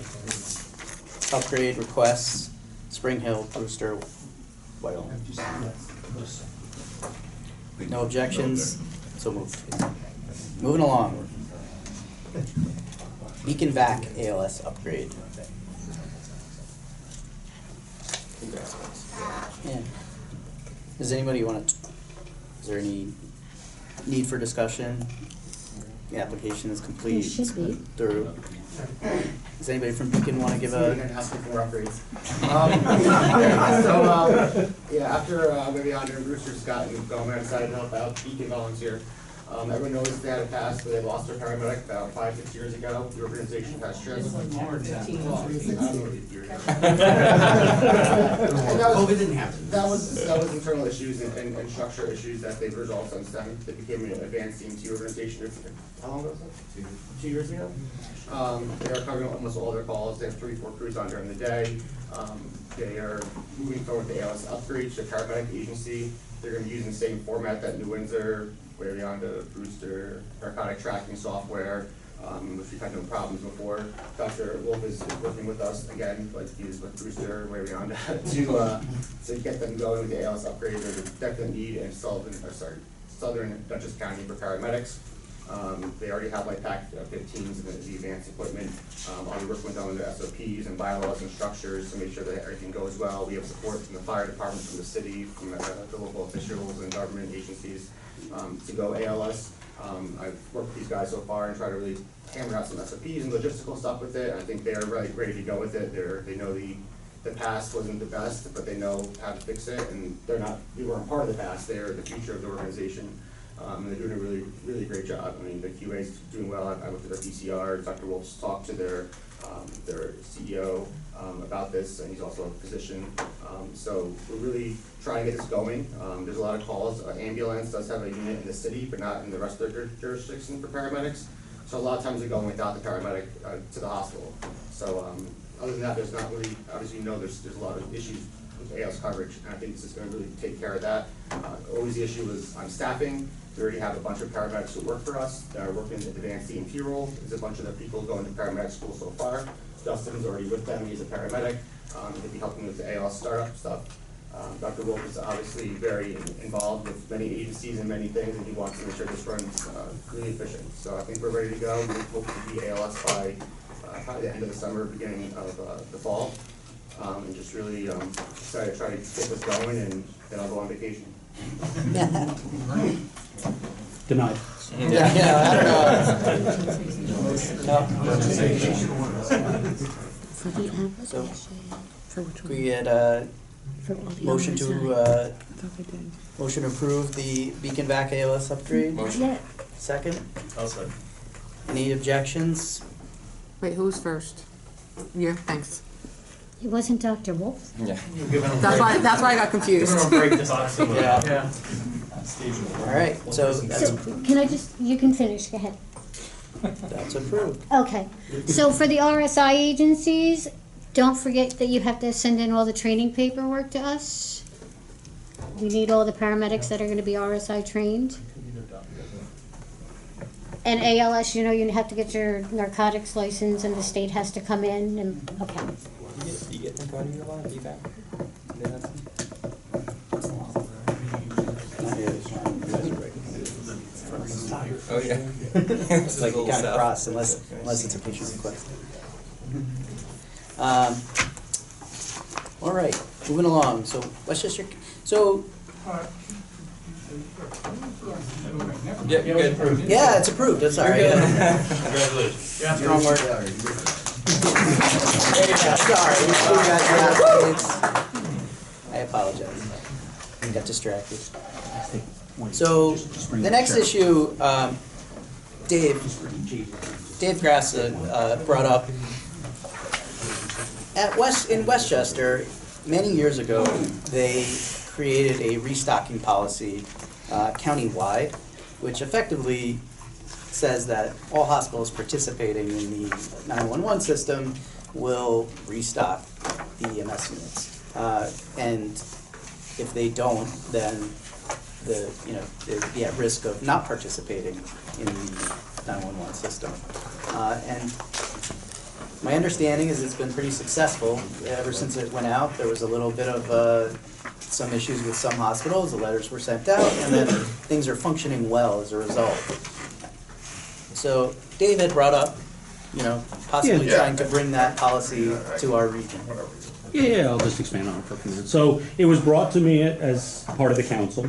upgrade requests? Spring Hill, Brewster, Wyoming. No objections? So moved. Moving along. Beacon Vac ALS upgrade. Yeah. Does anybody want to, is there any need for discussion? The application is complete. It should be. Through. Does anybody from Beacon want to give a? Asking for upgrades. Yeah, after maybe Andre Brewster, Scott, and Gomez decided to help out, Beacon volunteer. Everyone knows they had a past, but they lost their paramedic about 5-6 years ago. The organization has stressed. COVID didn't happen. That was internal issues and structure issues that they've resolved since then. They became an advanced EMT organization. How long ago was that? 2 years ago. They are covering almost all their calls. They have 3-4 crews on during the day. They are moving forward with the ALS upgrades to paramedic agency. They're going to be using the same format that New Windsor, Wary Honda, Brewster, narcotic tracking software, which we've had no problems before. Dr. Wolf is working with us again, like he is with Brewster, Wary Honda, to get them going with the ALS upgrade. There's a definite need in Southern Dutchess County for paramedics. They already have like PAC 15s and the advanced equipment. I'll be working with them on their SOPs and bylaws and structures to make sure that everything goes well. We have support from the fire department, from the city, from the local officials and government agencies to go ALS. I've worked with these guys so far and tried to really hammer out some SOPs and logistical stuff with it. I think they are really ready to go with it. They know the past wasn't the best, but they know how to fix it, and we weren't part of the past. They're the future of the organization. And they're doing a really, really great job. I mean, the QA's doing well. I looked at their PCR. Dr. Wolf's talked to their CEO about this, and he's also a physician. So we're really trying to get this going. There's a lot of calls. Ambulance does have a unit in the city, but not in the rest of their jurisdiction for paramedics. So a lot of times they're going without the paramedic to the hospital. So other than that, there's not really, obviously, there's a lot of issues with ALS coverage, and I think this is going to really take care of that. Always the issue is on staffing. We already have a bunch of paramedics who work for us that are working in the advanced EMT role. There's a bunch of the people going to paramedic school so far. Justin's already with them. He's a paramedic. He'll be helping with the ALS startup stuff. Dr. Wolf is obviously very involved with many agencies and many things, and he wants to make sure this runs really efficient. So I think we're ready to go. We hope to be ALS by probably the end of the summer, beginning of the fall. And just really excited to try to get this going, and then I'll go on vacation. Denied. Yeah, I don't know. For the So, for which can one? we get a For all the motion others, to, I thought we did. motion to approve the Beacon Vac ALS upgrade? Yeah. Second? I'll second. Any objections? Wait, who's first? You, thanks. It wasn't Dr. Wolf? Yeah. That's why I got confused. Yeah. All right, so that's, So, can I just, you can finish, go ahead. that's approved. Okay, so for the RSI agencies, don't forget that you have to send in all the training paperwork to us. We need all the paramedics that are gonna be RSI trained. And ALS, you know, you have to get your narcotics license and the state has to come in and, okay. You get narcotic a lot, evac? Yeah. Oh, yeah. It's like you gotta cross unless it's a patient request. All right, moving along, so Westchester, so, Yeah, you're good. yeah, it's approved, that's all right. Congratulations. Yeah. Strong work. Sorry, I apologize. I got distracted. So, the next issue, Dave Grassa brought up, in Westchester, many years ago, they created a restocking policy countywide, which effectively says that all hospitals participating in the 911 system will restock the EMS units. And if they don't, then they'd be at risk of not participating in the 911 system. And my understanding is it's been pretty successful ever since it went out. There was a little bit of some issues with some hospitals. The letters were sent out, and then things are functioning well as a result. So Dave had brought up, possibly trying to bring that policy to our region. Yeah, I'll just expand on it for a few minutes. So it was brought to me as part of the council,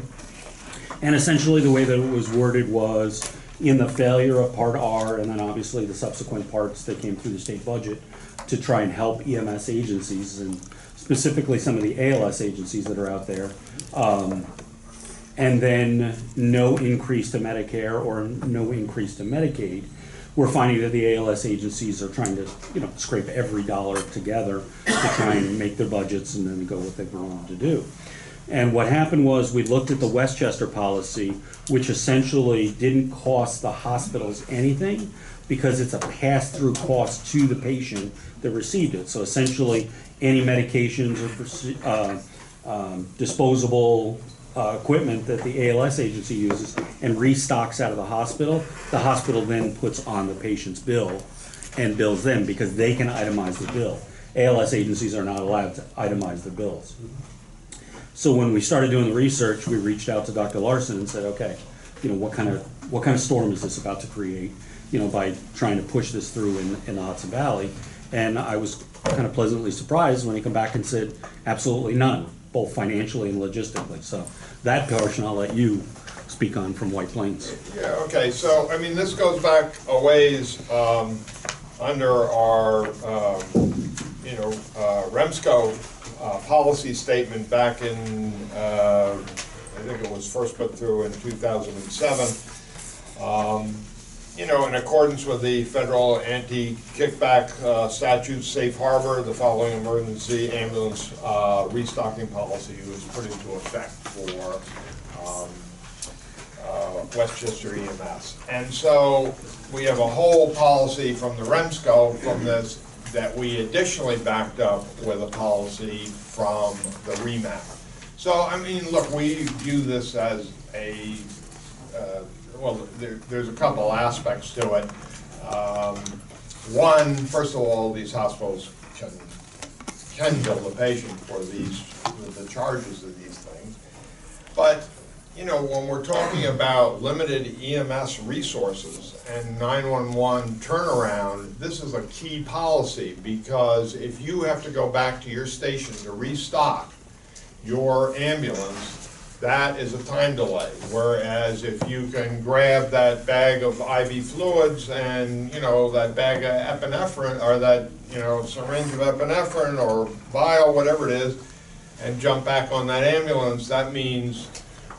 and essentially the way that it was worded was, in the failure of Part R, and then obviously the subsequent parts that came through the state budget, to try and help EMS agencies, and specifically some of the ALS agencies that are out there, and then no increase to Medicare or no increase to Medicaid. We're finding that the ALS agencies are trying to, scrape every dollar together to try and make their budgets and then go what they wanted to do. And what happened was we looked at the Westchester policy, which essentially didn't cost the hospitals anything because it's a pass-through cost to the patient that received it. So essentially, any medications or disposable equipment that the ALS agency uses and restocks out of the hospital then puts on the patient's bill and bills them because they can itemize the bill. ALS agencies are not allowed to itemize their bills. So when we started doing the research, we reached out to Dr. Larson and said, okay, what kind of storm is this about to create, by trying to push this through in the Hudson Valley? And I was kind of pleasantly surprised when he came back and said, absolutely none, both financially and logistically. So that portion I'll let you speak on from White Plains. Yeah, okay, so, this goes back a ways under our, REMSCO policy statement back in, I think it was first put through in 2007. In accordance with the federal anti-kickback statute, Safe Harbor, the following emergency ambulance restocking policy was put into effect for Westchester EMS. And so we have a whole policy from the REMSCO from this that we additionally backed up with a policy from the REMAC. So, look, we view this as a, there's a couple aspects to it. One, first of all, these hospitals can bill the patient for the charges of these things. But, when we're talking about limited EMS resources and 911 turnaround, this is a key policy because if you have to go back to your station to restock your ambulance, that is a time delay. Whereas if you can grab that bag of IV fluids and, that bag of epinephrine or that, syringe of epinephrine or vial, whatever it is, and jump back on that ambulance, that means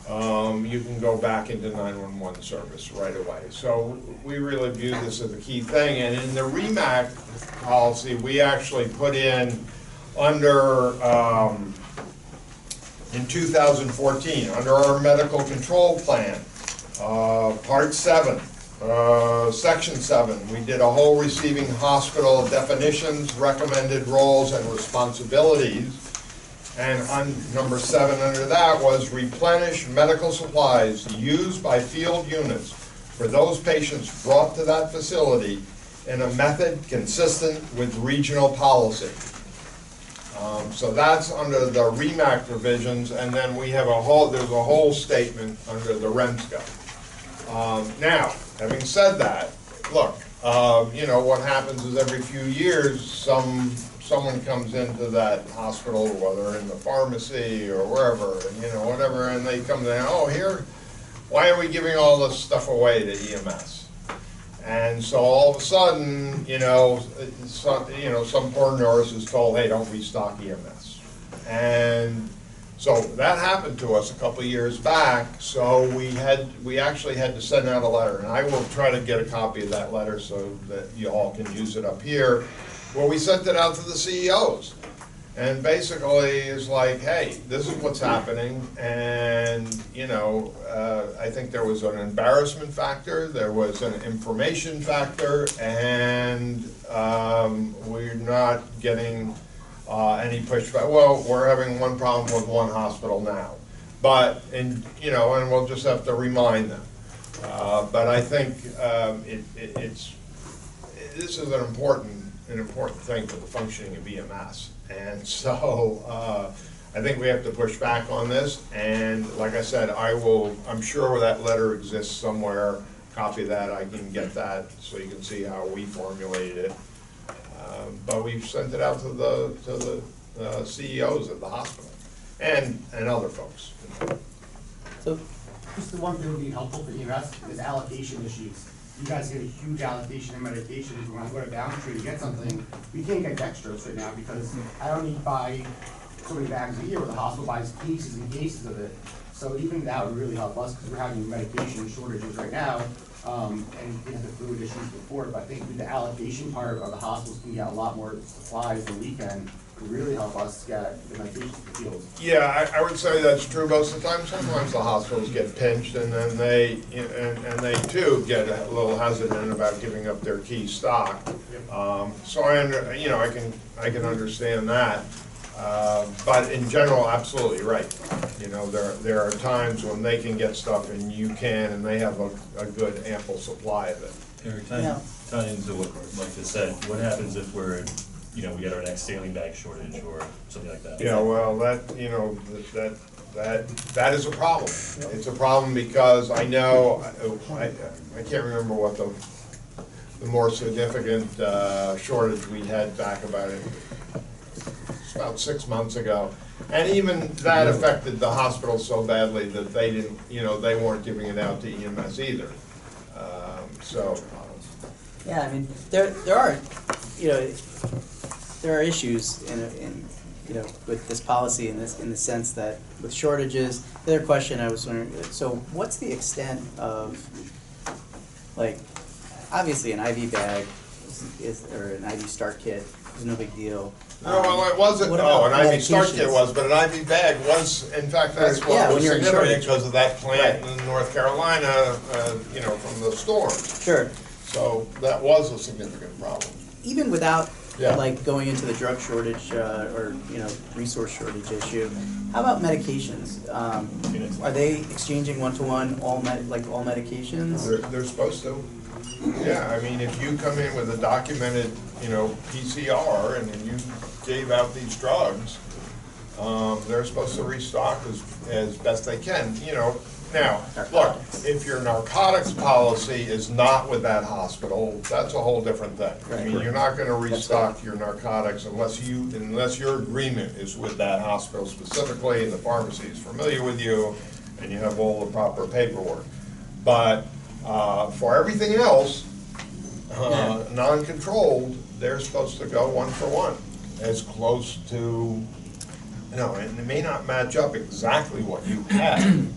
you can go back into 911 service right away. So we really view this as a key thing. And in the REMAC policy, we actually put in under, in 2014, under our medical control plan, Part 7, Section 7, we did a whole receiving hospital definitions, recommended roles, and responsibilities. And on number 7 under that was replenish medical supplies used by field units for those patients brought to that facility in a method consistent with regional policy. So that's under the REMAC provisions, and then we have there's a whole statement under the REMSCA. Now, having said that, look, you know, what happens is every few years, someone comes into that hospital, whether in the pharmacy or wherever, you know, whatever, and they come there, oh, here, why are we giving all this stuff away to EMS? And so all of a sudden, you know, some poor nurse is told, hey, don't restock EMS. And so that happened to us a couple of years back, so we actually had to send out a letter, and I will try to get a copy of that letter so that you all can use it up here. Well, we sent it out to the CEOs, and basically it's like, hey, this is what's happening, and you know, I think there was an embarrassment factor, there was an information factor, and we're not getting any pushback. Well, we're having one problem with one hospital now, but you know, and we'll just have to remind them. But I think this is an important thing for the functioning of EMS. And so I think we have to push back on this. And like I said, I'm sure that letter exists somewhere. Copy that, I can get that so you can see how we formulated it. But we've sent it out to the CEOs of the hospital and other folks. So just the one thing that would be helpful for EMS is allocation issues. You guys get a huge allocation of medications. When I go to Downstream to get something, we can't get dextrose right now because I only buy so many bags a year, where the hospital buys cases and cases of it. So even that would really help us because we're having medication shortages right now, and we had the fluid issues before. But I think with the allocation part of the hospitals can get a lot more supplies than we can. Really help us get the medications to the field. Yeah, I would say that's true most of the time. Sometimes the hospitals get pinched, and then they too get a little hesitant about giving up their key stock. So I can understand that. But in general, absolutely right. You know, there are times when they can get stuff and you can, and they have a good ample supply of it. Eric, tie into what Mike just said. What happens if we get our next saline bag shortage or something like that? Yeah, well, that is a problem. It's a problem because I know, I can't remember what the more significant shortage we had back about 6 months ago. And even that affected the hospital so badly that they didn't, they weren't giving it out to EMS either. Yeah, I mean, there are issues in with this policy in the sense that with shortages. The other question I was wondering, so what's the extent of, like, obviously an IV bag or an IV start kit is no big deal. No, well, it wasn't. An IV start kit was, but an IV bag was. In fact, that's what was significant because of that plant in North Carolina. From the storm. Sure. So that was a significant problem. Even without like going into the drug shortage or resource shortage issue, how about medications? Are they exchanging one-to-one all medications? They're supposed to. Yeah, I mean, if you come in with a documented, PCR, and then you gave out these drugs, they're supposed to restock as best they can. Now, look, if your narcotics policy is not with that hospital, that's a whole different thing. I mean, you're not going to restock your narcotics unless your agreement is with that hospital specifically, and the pharmacy is familiar with you, and you have all the proper paperwork. But for everything else, non-controlled, they're supposed to go one for one, as close to, and it may not match up exactly what you had.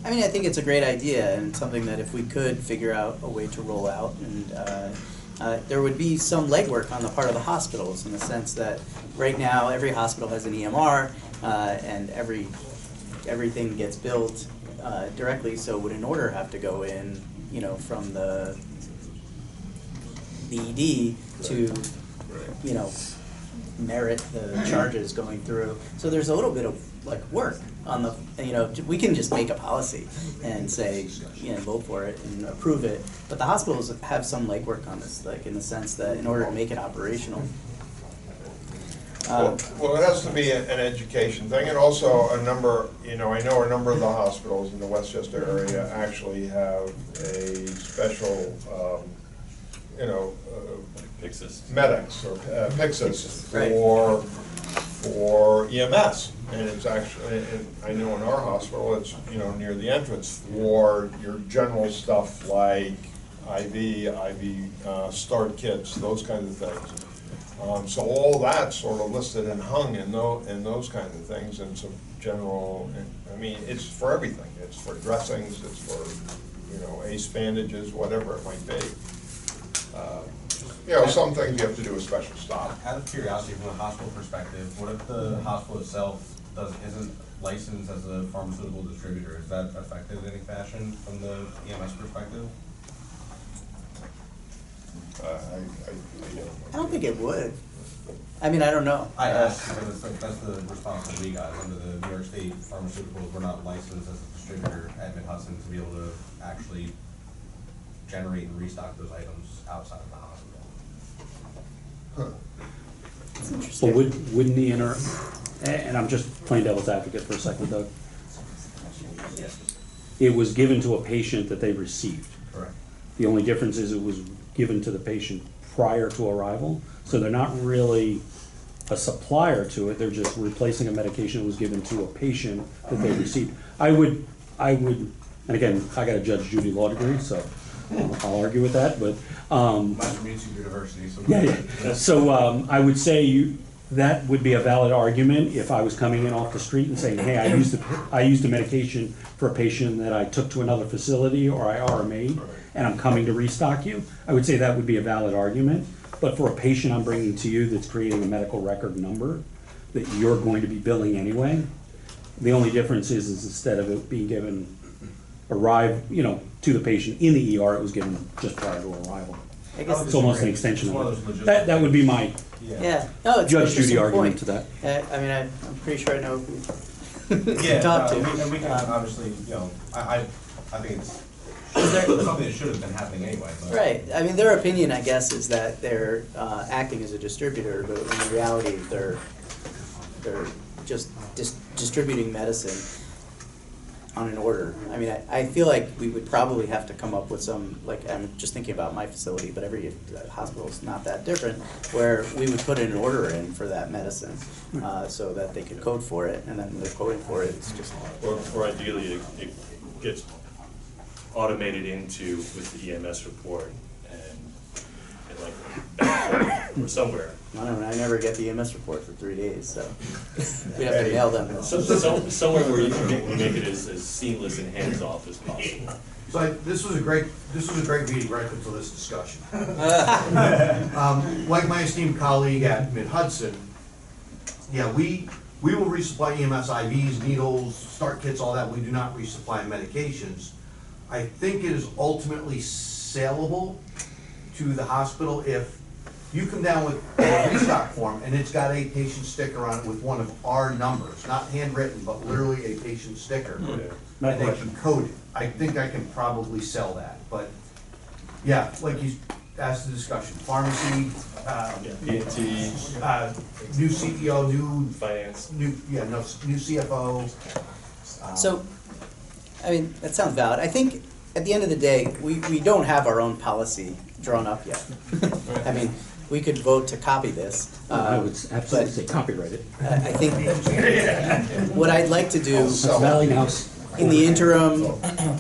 I mean, I think it's a great idea and something that if we could figure out a way to roll out and there would be some legwork on the part of the hospitals in the sense that right now every hospital has an EMR and everything gets billed directly. So would an order have to go in, you know, from the ED to, you know, merit the charges going through. So there's a little bit of like work on the, you know, we can just make a policy and say, you know, vote for it and approve it. But the hospitals have some legwork on this, like in the sense that in order to make it operational. Well, it has to be an education thing, and also a number, you know, I know a number of the hospitals in the Westchester area actually have a special, you know, Pixis. medics or Pixis Right. for EMS. And it's actually, and I know in our hospital, it's, you know, near the entrance for your general stuff like IV start kits, those kinds of things. So all that's sort of listed and hung in those kinds of things, and some general, I mean, it's for everything. It's for dressings, it's for, you know, ace bandages, whatever it might be. You know, some things you have to do a special stop. Out of curiosity, from a hospital perspective, what if the hospital itself isn't licensed as a pharmaceutical distributor? Is that affected in any fashion from the EMS perspective? I don't think it would. I mean, I don't know. I asked because that's the response that we got under the New York State Pharmaceuticals. We're not licensed as a distributor at Mid-Hudson to be able to actually generate and restock those items outside of the hospital. It's interesting. But wouldn't the and I'm just playing devil's advocate for a second, Doug. It was given to a patient that they received. Correct. The only difference is it was given to the patient prior to arrival, so they're not really a supplier to it, they're just replacing a medication that was given to a patient that they received. I would, and again, I got a Judge Judy law degree, so I'll argue with that, but. Massachusetts University. So Yeah. So I would say that would be a valid argument if I was coming in off the street and saying, hey, I used a medication for a patient that I took to another facility or I RMA'd, and I'm coming to restock you. I would say that would be a valid argument. But for a patient I'm bringing to you that's creating a medical record number that you're going to be billing anyway, the only difference is instead of it being given to the patient in the ER, it was given just prior to arrival. I guess It's almost an extension of it. That would be my Yeah, no, it's Judge an Judy interesting argument point. to that. I mean, I'm pretty sure I know who yeah, to talk to. and we can obviously, you know, I think it's something that should have been happening anyway. But. Right. I mean, their opinion, I guess, is that they're acting as a distributor, but in reality, they're just distributing medicine on an order. I mean, I feel like we would probably have to come up with some, like, I'm just thinking about my facility, but every hospital is not that different, where we would put an order in for that medicine so that they could code for it, and then when they're coding for it, it's just. Or ideally, it gets automated into with the EMS report and like or somewhere. I don't know, I never get the EMS report for 3 days, so we have to mail them. Somewhere where you can make it as seamless and hands-off as possible. So this was a great meeting right up until this discussion. Like my esteemed colleague at Mid-Hudson, yeah, we will resupply EMS IVs, needles, start kits, all that. We do not resupply medications. I think it is ultimately saleable to the hospital if you come down with a restock form and it's got a patient sticker on it with one of our numbers, not handwritten, but literally a patient sticker. Yeah. And they can code it. I think I can probably sell that, but yeah, like you asked the discussion, pharmacy, PT, new CEO, new finance, new CFO. So, I mean, that sounds valid. I think at the end of the day, we don't have our own policy drawn up yet. I mean, we could vote to copy this. I would absolutely say copyright it. I think what I'd like to do Valley House. in the interim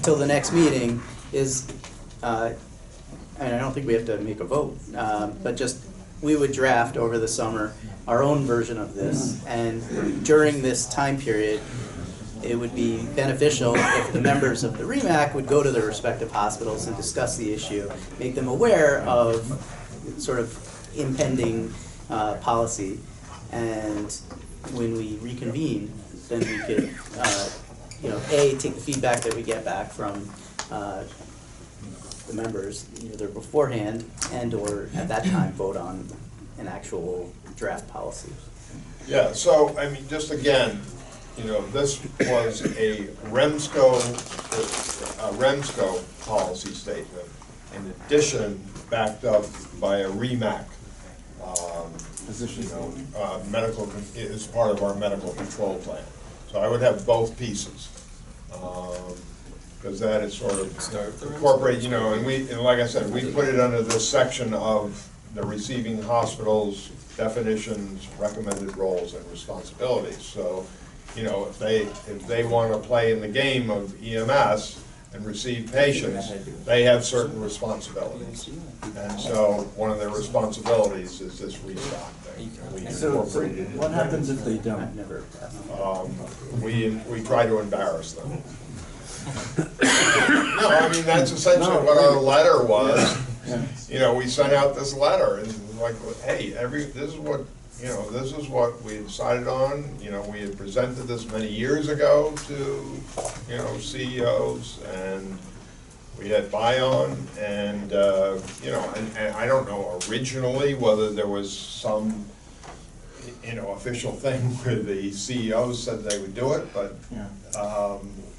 till the next meeting is, and I don't think we have to make a vote, but just we would draft over the summer our own version of this, and during this time period, it would be beneficial if the members of the REMAC would go to their respective hospitals and discuss the issue, make them aware of sort of impending policy, and when we reconvene, then we could, A, take the feedback that we get back from the members, either beforehand and/or at that time vote on an actual draft policy. Yeah, so, I mean, just again, this was a REMSCO policy statement, in addition, backed up by a REMAC, medical, is part of our medical control plan. So I would have both pieces, because that is sort of incorporate, and like I said, we put it under this section of the receiving hospitals, definitions, recommended roles and responsibilities. So, if they want to play in the game of EMS and receive patients, they have certain responsibilities. And so one of their responsibilities is this restock thing. So what happens if they don't? We try to embarrass them. No, I mean, that's essentially what our letter was. We sent out this letter and like, hey, this is what we decided on. We had presented this many years ago to, CEOs, and we had buy-on, and, and I don't know originally whether there was some, official thing where the CEOs said they would do it, but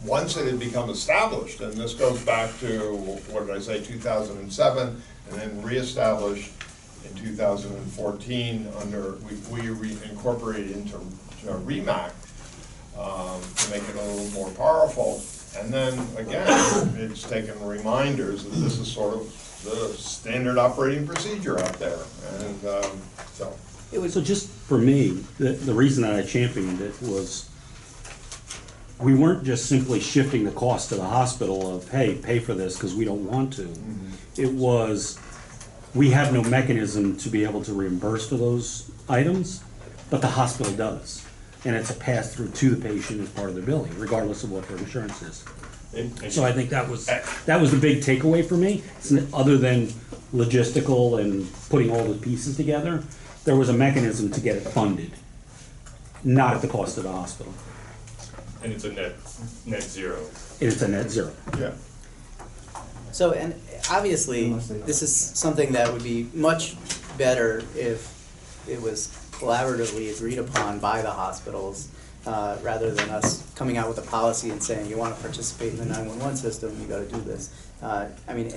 once it had become established, and this goes back to, what did I say, 2007, and then reestablished in 2014 under, we incorporated into REMAC to make it a little more powerful. And then again, it's taken reminders that this is sort of the standard operating procedure out there. And So just for me, the reason that I championed it was we weren't just simply shifting the cost to the hospital of, hey, pay for this because we don't want to. It was, we have no mechanism to be able to reimburse for those items, but the hospital does. And it's a pass-through to the patient as part of the billing, regardless of what their insurance is. So I think that was the big takeaway for me. Other than logistical and putting all the pieces together, there was a mechanism to get it funded, not at the cost of the hospital. And it's a net zero. It's a net zero. Yeah. So, and obviously, this is something that would be much better if it was collaboratively agreed upon by the hospitals, rather than us coming out with a policy and saying, you want to participate in the 911 system, you got to do this. I mean,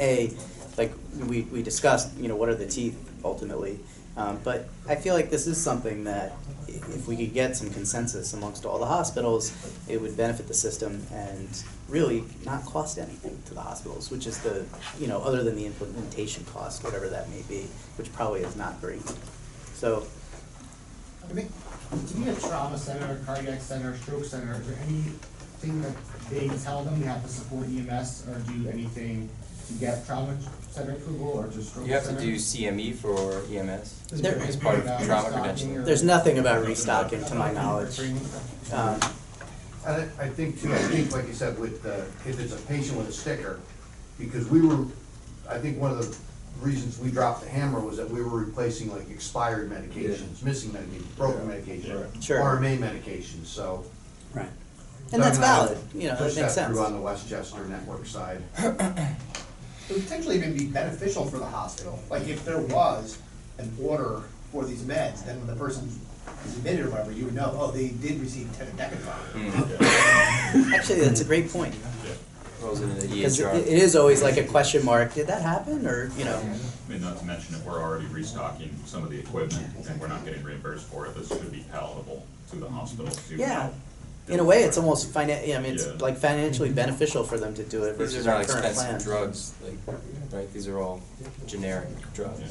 like we discussed, what are the teeth ultimately, but I feel like this is something that if we could get some consensus amongst all the hospitals, it would benefit the system and really not cost anything to the hospitals, which is the, other than the implementation cost, whatever that may be, which probably is not great. So, I mean, to be a trauma center, cardiac center, stroke center, is there anything that they tell them they have to support EMS or do anything to get trauma center approval or just stroke center? You have to do CME for EMS There- as part of trauma prevention. there's nothing about restocking, to my knowledge. And I think too, like you said, with if it's a patient with a sticker, because I think one of the reasons we dropped the hammer was that we were replacing like expired medications, missing medications, broken medications, Sure. RMA medications, so. Right. And that's valid, Push it makes that sense. through on the Westchester network side. It would potentially even be beneficial for the hospital, like if there was an order for these meds, then when the person is admitted or whatever, you would know, oh, they did receive Decadron. Actually, that's a great point. Rolls into the Because EHR. it is always like a question mark, did that happen, or, I mean, not to mention if we're already restocking some of the equipment and we're not getting reimbursed for it, this should be palatable to the hospital to Yeah. In a way, it's almost it's Yeah. like financially beneficial for them to do it These versus are our not current plan. expensive drugs, right? These are all generic drugs.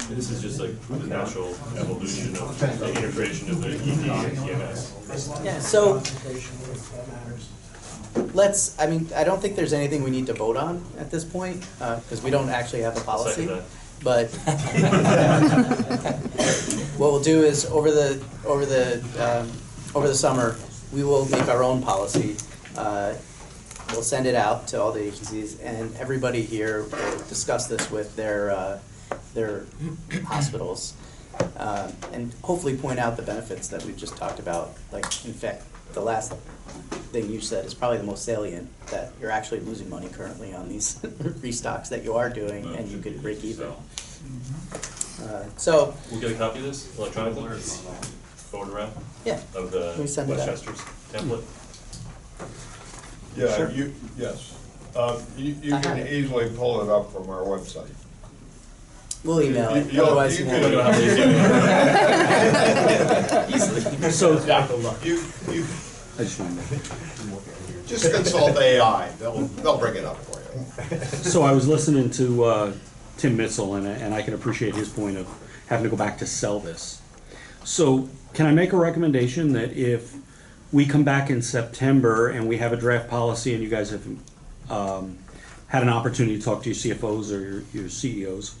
And this is just like the natural evolution of the integration of the ED and EMS. Yeah, so I don't think there's anything we need to vote on at this point, because we don't actually have a policy. Second But what we'll do is over the summer, we will make our own policy. We'll send it out to all the agencies, and everybody here will discuss this with their their hospitals, and hopefully point out the benefits that we've just talked about. Like, in fact, the last thing you said is probably the most salient, that you're actually losing money currently on these restocks that you are doing, and you could break even. So we'll get a copy of this electronically, or forward around? Yeah. Of the We send it out. Westchester's template? Yeah, Sure. yes. You can easily pull it up from our website. we'll email it. You'll- Otherwise, you you can- won't. We don't have to Easily. So, You, I just wanted to- just consult AI, they'll bring it up for you. So I was listening to Tim Mitchell, and I can appreciate his point of having to go back to sell this. So can I make a recommendation that if we come back in September and we have a draft policy and you guys have had an opportunity to talk to your CFOs or your CEOs,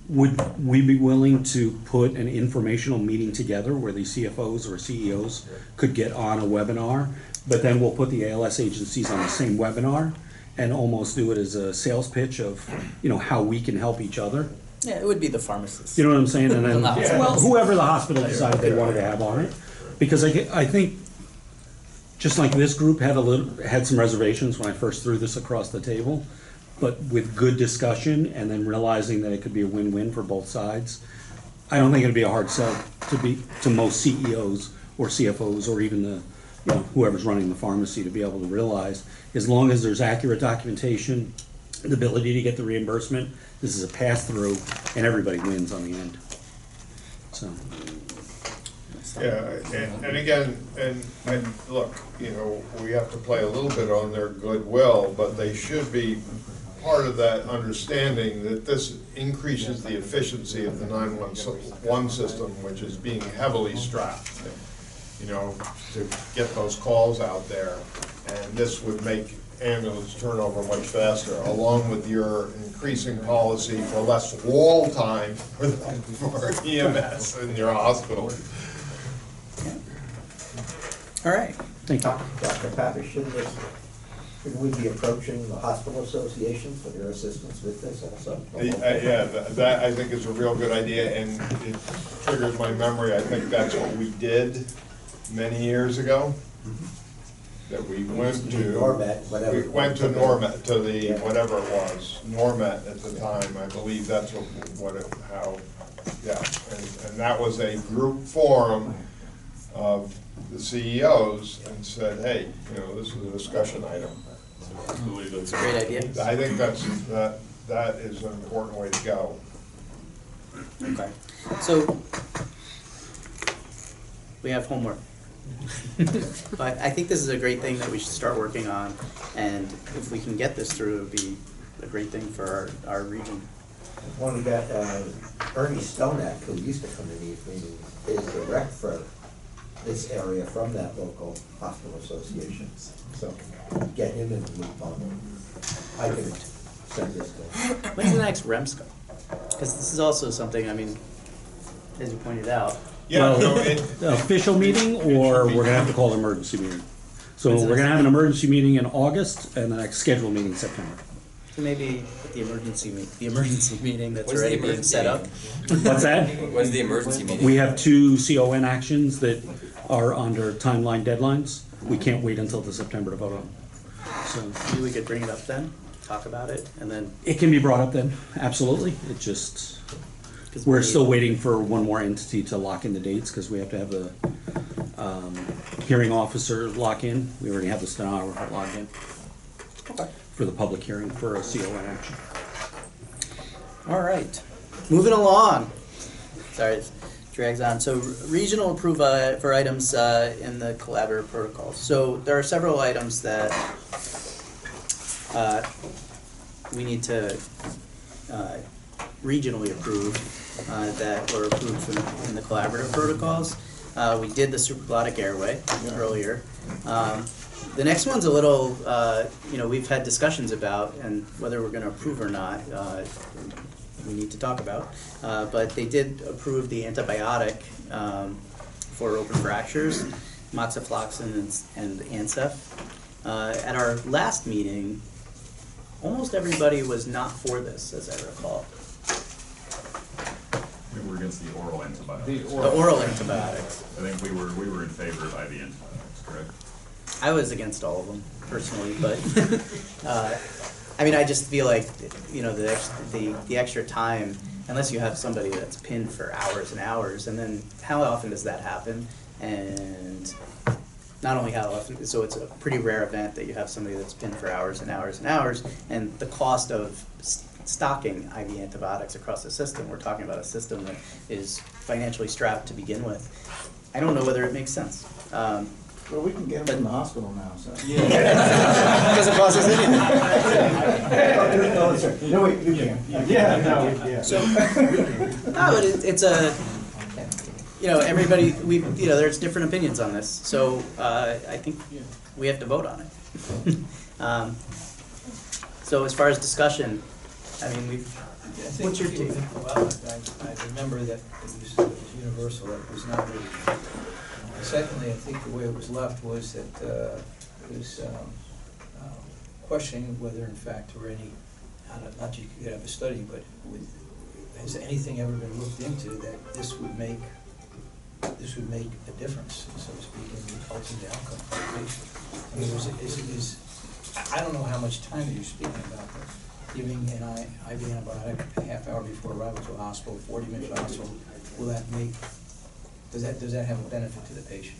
would we be willing to put an informational meeting together where the CFOs or CEOs could get on a webinar, but then we'll put the ALS agencies on the same webinar and almost do it as a sales pitch of, how we can help each other? Yeah, it would be the pharmacist. You know what I'm saying? And then, Yeah. well, whoever the hospital decided they wanted to have on it. Because I think, just like this group had some reservations when I first threw this across the table, but with good discussion and then realizing that it could be a win-win for both sides, I don't think it'd be a hard sell to most CEOs or CFOs or even the, whoever's running the pharmacy to be able to realize, as long as there's accurate documentation, the ability to get the reimbursement, this is a pass-through, and everybody wins on the end. So. Yeah, and again, and look, we have to play a little bit on their goodwill, but they should be part of that understanding that this increases the efficiency of the 911 system, which is being heavily strapped, to get those calls out there. And this would make ambulance turnover much faster, along with your increasing policy for less wall time for EMS in your hospital. All right. Thank you. Dr. Pappas, shouldn't we be approaching the hospital association for their assistance with this also? Yeah, that I think is a real good idea, and it triggers my memory. I think that's what we did many years ago. That we went to Normet, whatever. We went to Normet, to the whatever it was, Normet at the time. I believe that's and that was a group forum of the CEOs and said, hey, this is a discussion item. It's a great idea. I think that is an important way to go. Okay. So we have homework. But I think this is a great thing that we should start working on, and if we can get this through, it would be a great thing for our region. When we got Ernie Stonek, who used to come to these meetings, is the rep for this area from that local hospital association. So get him in the loop on it. I can send this to him. When's the next REMSCO? Because this is also something, as you pointed out. Yeah, the official meeting, or we're gonna have to call an emergency meeting. So we're gonna have an emergency meeting in August, and the next scheduled meeting in September. So maybe the emergency meeting that's When's the already being emergency set up. What's that? When's the emergency meeting? We have 2 CON actions that are under timeline deadlines. We can't wait until the September to vote on. So Maybe we could bring it up then, talk about it, and then. it can be brought up then, absolutely. It just, we're still waiting for one more entity to lock in the dates, because we have to have the hearing officer lock in. We already have the stenographer locked in. Okay. For the public hearing for a CON action. All right, moving along. Sorry, it drags on. So regional approval for items in the collaborative protocols. So there are several items that we need to regionally approve that were approved in the collaborative protocols. We did the supraglottic airway earlier. The next one's a little, we've had discussions about, and whether we're going to approve or not, we need to talk about. But they did approve the antibiotic for open fractures, moxifloxacin and Ancef. At our last meeting, almost everybody was not for this, as I recall. against the oral antibiotics. The oral antibiotics. I think we were in favor of IV antibiotics, correct? I was against all of them personally, but I mean, I just feel like, you know, the extra time, unless you have somebody that's pinned for hours and hours, and then how often does that happen? And not only how often, so it's a pretty rare event that you have somebody that's pinned for hours and hours and hours, and the cost of stocking IV antibiotics across the system, we're talking about a system that is financially strapped to begin with. I don't know whether it makes sense. Well, we can get them in the hospital now, so. Doesn't cost us anything. No, wait, you can. Yeah, no, yeah. So, no, but it's a, you know, everybody, you know, there's different opinions on this, so I think we have to vote on it. So as far as discussion, I mean, what's your take? Well, I remember that it was universal, that it was not really. Secondly, I think the way it was left was that it was questioning whether in fact there were any, not that you could have a study, but has anything ever been looked into that this would make a difference, so to speak, in the ultimate outcome for the patient? I mean, I don't know how much time you're speaking about, but giving an IV antibiotic a half hour before arrival to a hospital, 40 minutes to the hospital, will that make, does that have a benefit to the patient?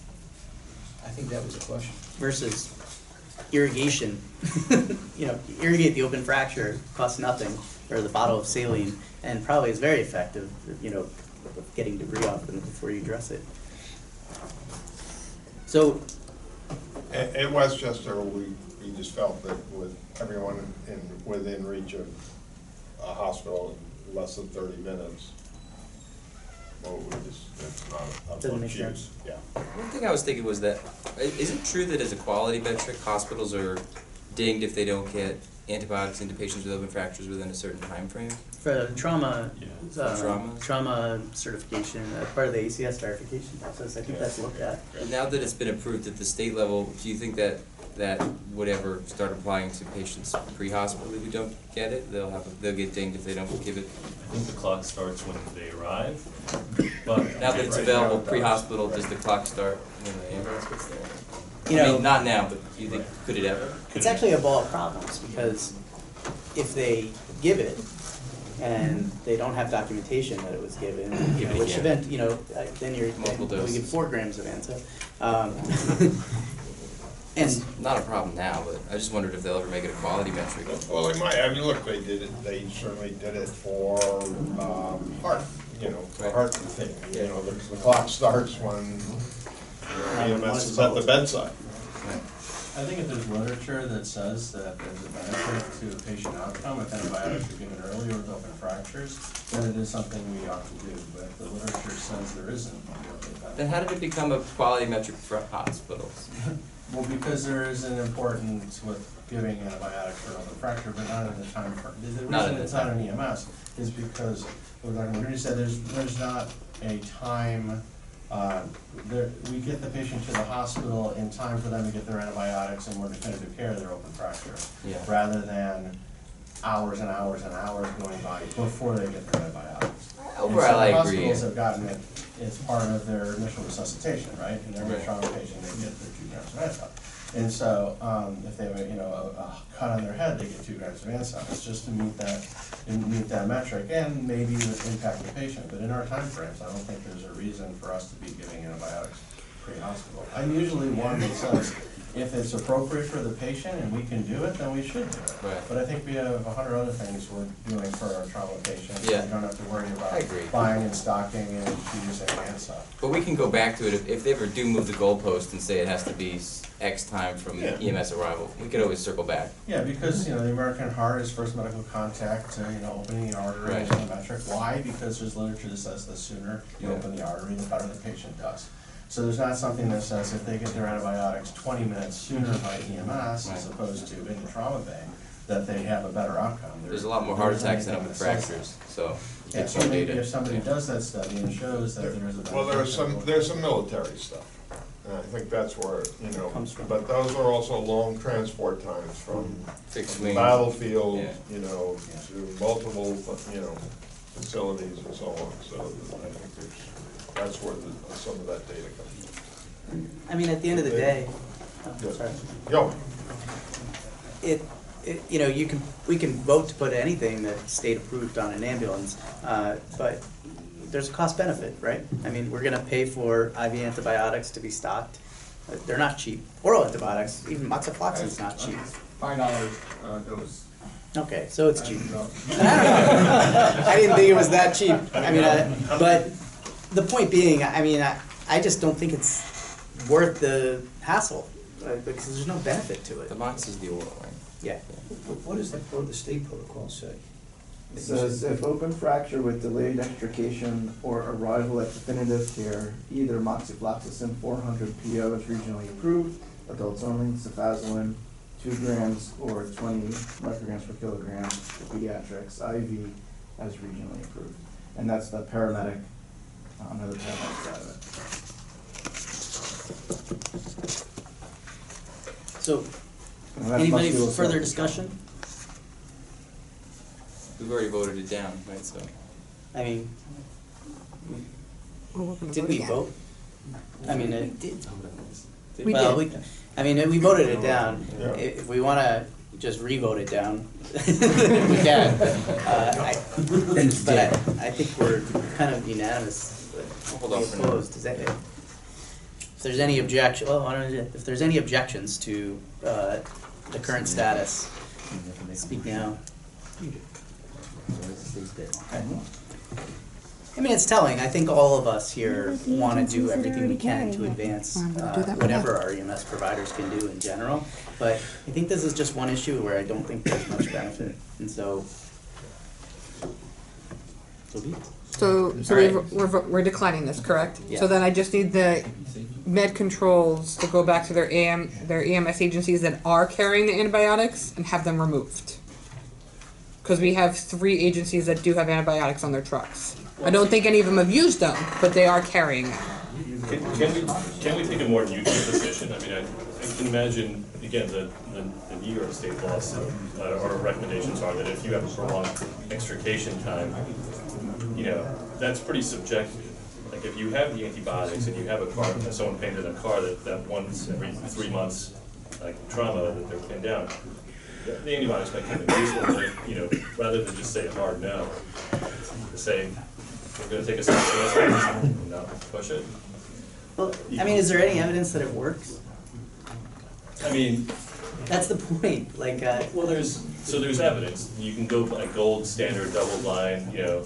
I think that was the question. Versus irrigation, you know, irrigate the open fracture, costs nothing, or the bottle of saline, and probably is very effective, you know, getting debris off them before you dress it. So, At Westchester, we just felt that with everyone within reach of a hospital in less than 30 minutes, well, it's not Doesn't a make choose. sense. Yeah. One thing I was thinking was that, is it true that as a quality metric, hospitals are dinged if they don't get antibiotics into patients with open fractures within a certain time frame? for trauma, Trauma? trauma certification, part of the ACS verification process, I think that's looked at. Now that it's been approved at the state level, do you think that would ever start applying to patients pre-hospital who don't get it? They'll get dinged if they don't give it? I think the clock starts when they arrive, but. Now that it's available pre-hospital, does the clock start when the ambulance gets there? You I know, mean, not now, but do you think, could it ever? it's actually a ball of problems, because if they give it and they don't have documentation that it was given, you know, which event, you know, then we get 4 grams of ANTA. It's not a problem now, but I just wondered if they'll ever make it a quality metric. Well, they might. I mean, look, they did it. They certainly did it for heart. You know, for heart thing. You know, the clock starts when EMS is at the bedside. I think if there's literature that says that there's a benefit to a patient outcome if antibiotics are given early or with open fractures, then it is something we ought to do. But if the literature says there isn't, Then how did it become a quality metric for hospitals? well, because there is an importance with giving antibiotics for an open fracture, but not in the time frame. The reason it's not an EMS is because, what Dr. Madrid said, there's not a time. We get the patient to the hospital in time for them to get their antibiotics and more definitive care of their open fracture, rather than hours and hours and hours going by before they get their antibiotics. Overall, I agree. Hospitals have gotten it as part of their initial resuscitation, right? And every trauma patient, they get their 2 grams of antibiotics. And so, if they have a cut on their head, they get 2 grams of antibiotics just to meet that metric, and maybe impact the patient. But in our timeframes, I don't think there's a reason for us to be giving antibiotics pre-hospital. I'm usually one that says, if it's appropriate for the patient and we can do it, then we should do it. Right. But I think we have 100 other things we're doing for our trauma patients. Yeah. We don't have to worry I about agree. buying and stocking and using and stuff. But we can go back to it, if they ever do move the goalpost and say it has to be X time from EMS arrival, we could always circle back. Yeah, because, the American Heart is first medical contact, opening the artery is a metric. Why? Because there's literature that says the sooner you open the artery, the better the patient does. So there's not something that says if they get their antibiotics 20 minutes sooner by EMS as opposed to in the trauma bay, that they have a better outcome. There's a lot more heart attacks than open fractures, so. Yeah, so maybe if somebody does that study and shows that there is a benefit. Well, there's some military stuff. And I think that's where, Comes from. but those are also long transport times from Fixed wing. battlefield, Yeah. to multiple, facilities and so on, so I think that's where some of that data comes from. I mean, at the end of the day, sorry. Yo. You know, we can vote to put anything that's state approved on an ambulance, but there's a cost benefit, right? I mean, we're gonna pay for IV antibiotics to be stocked. They're not cheap. Oral antibiotics, even moxifloxacin's not cheap. $5 dose. Okay, so it's cheap. I didn't think it was that cheap. I mean, but the point being, I mean, I just don't think it's worth the hassle because there's no benefit to it. The mox is the oral, right? Yeah. What does the state protocol say? It says if open fracture with delayed extrication or arrival at definitive care, either moxifloxacin 400 PO is regionally approved, adults only, cefazolin 2 grams or 20 micrograms per kilogram for pediatrics, IV as regionally approved. And that's the paramedic, another paramedic side of it. So, And that's anybody musculoskeletal. further discussion? We've already voted it down, right, so. I mean, Well, we're gonna did vote we again. vote? I mean, We did vote on this. We well, did. we voted it down. Yeah. If we wanna just re-vote it down, we can. But I think we're kind of unanimous. Hold on for now. Opposed. Is that it? If there's any objection, if there's any objections to the current status, speak now. I mean, it's telling. I think all of us here want to do everything we can to advance whatever our EMS providers can do in general. But I think this is just one issue where I don't think there's much benefit, and so be it. So All we're declining this, correct? Yeah. So then I just need the med controls to go back to their EMS agencies that are carrying the antibiotics and have them removed. Because we have 3 agencies that do have antibiotics on their trucks. I don't think any of them have used them, but they are carrying them. Can we take a more neutral position? I mean, I can imagine, again, the New York State laws or recommendations are that if you have a prolonged extrication time, you know, that's pretty subjective. Like if you have the antibiotics and you have a car, and someone painted a car that once every 3 months, like trauma that they're pinned down, the antibiotics might come in useful, but you know, rather than just say a hard no, to say, we're gonna take a second chance and not push it. Well, I mean, is there any evidence that it works? I mean, that's the point. Like, well, there's evidence. You can go like gold standard double blind, you know,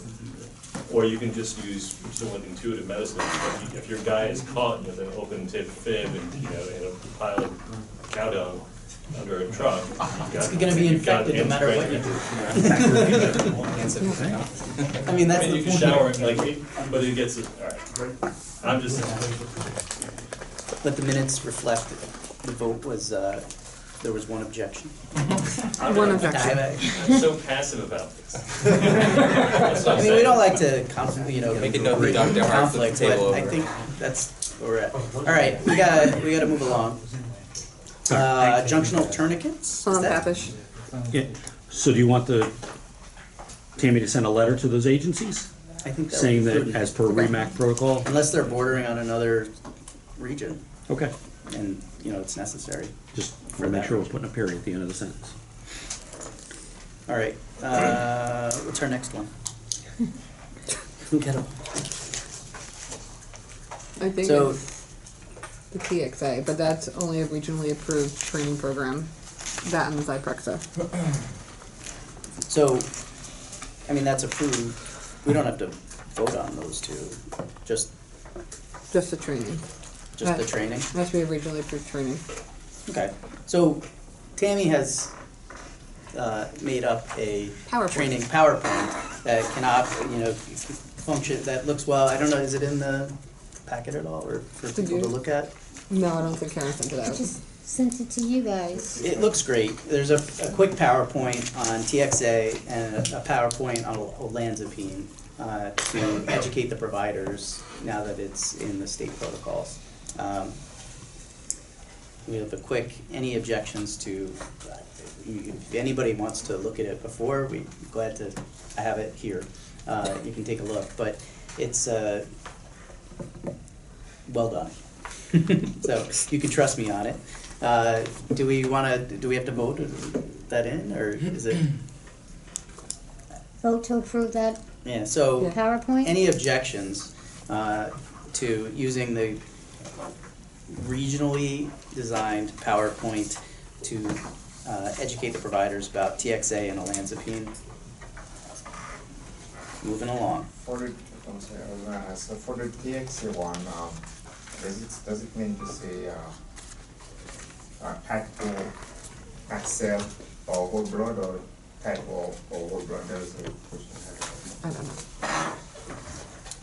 or you can just use somewhat intuitive medicine. If your guy is caught with an open tip fib and in a pile of cow dung under a truck, it's going to be infected no matter what you do. I mean, that's the you can point. shower but it gets all right. I'm just Let the minutes reflect the vote was there was one objection. One objection. I'm so passive about this. I mean, we don't like to Make a note that Dr. Hart flipped conflict, the table but I over. think that's where we're at. All right, we gotta move along. Junctional tourniquets. Hold on, Is that- Papish. Yeah. So do you want Tammy to send a letter to those agencies? I think that saying would be that prudent. as per REMAC protocol? Unless they're bordering on another region. Okay. And, it's necessary. Just want to make that sure we're region. putting a period at the end of the sentence. All right, what's our next one? Get 'em. I think So- it's the TXA, but that's only a regionally approved training program. That and the Zyprexa. So, I mean, that's approved. We don't have to vote on those two, just Just the training. the training. That should be a regionally approved training. Okay, so Tammy has made up a PowerPoint. training PowerPoint that can function, that looks well. I don't know, is it in the packet at all, or for Did people to you- look at? No, I don't think Karen sent it I out. just sent it to you guys. It looks great. There's a quick PowerPoint on TXA and a PowerPoint on olanzapine to educate the providers now that it's in the state protocols. We have any objections to, if anybody wants to look at it before, we're glad to have it here. you can take a look, but it's, well done. So you can trust me on it. Do we have to vote that in, or is it? Vote to approve that Yeah, so. PowerPoint? Any objections to using the regionally designed PowerPoint to educate the providers about TXA and olanzapine? Moving along. For the, I'm sorry, I was gonna ask, so for the TXA one, does it mean to say, type O, Axel, or whole blood, or type O, or whole blood? That was the question I had.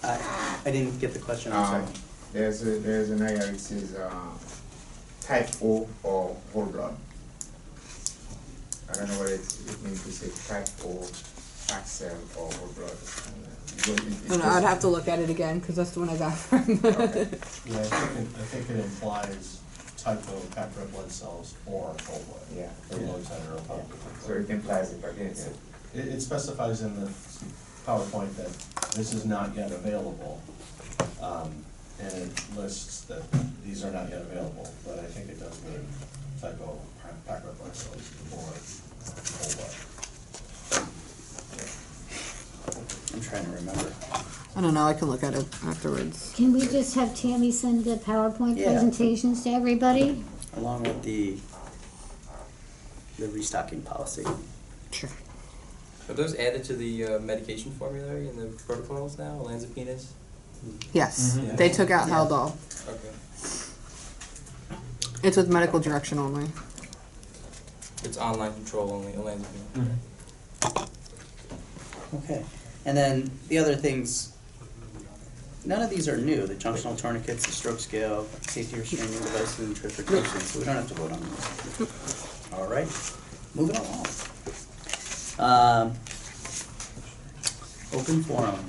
I don't know. I didn't get the question, I'm sorry. There's an area that says, type O or whole blood. I don't know what it means to say type O, Axel, or whole blood. I'd have to look at it again, because that's the one I got from. Yeah, I think it implies type of packed red blood cells or whole blood. Yeah. For those that are above. So it implies it, but yes. It specifies in the PowerPoint that this is not yet available, and it lists that these are not yet available, but I think it does mean type of packed red blood cells or whole blood. I'm trying to remember. I don't know, I can look at it afterwards. Can we just have Tammy send the PowerPoint Yeah. presentations to everybody? Along with the restocking policy. Sure. Are those added to the medication formulary in the protocols now, olanzapine is? Yes, Mhm. they took out Haldol. Okay. It's with medical direction only. It's online control only, olanzapine. Okay, and then the other things, none of these are new, the junctional tourniquets, the stroke scale, safety restraining devices, and trification, so we don't have to vote on those. All right, moving along. Open forum.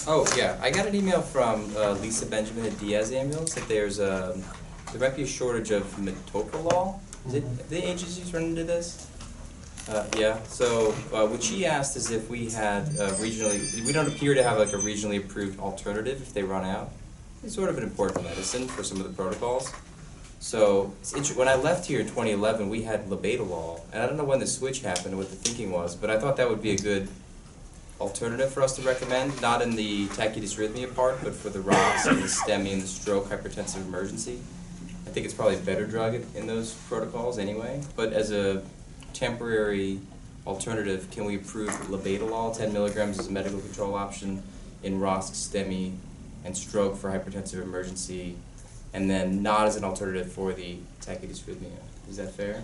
Oh, yeah, I got an email from Lisa Benjamin at Diaz Ambulance that there might be a shortage of metoprolol. Have the agencies run into this? Yeah, so what she asked is if we had we don't appear to have like a regionally approved alternative if they run out. It's sort of an important medicine for some of the protocols. So when I left here in 2011, we had labetalol, and I don't know when the switch happened or what the thinking was, but I thought that would be a good alternative for us to recommend, not in the tachydysrhythmia part, but for the ROS and the STEMI and the stroke hypertensive emergency. I think it's probably a better drug in those protocols anyway, but as a temporary alternative, can we approve labetalol, 10 milligrams as a medical control option in ROS, STEMI, and stroke for hypertensive emergency, and then not as an alternative for the tachydysrhythmia? Is that fair?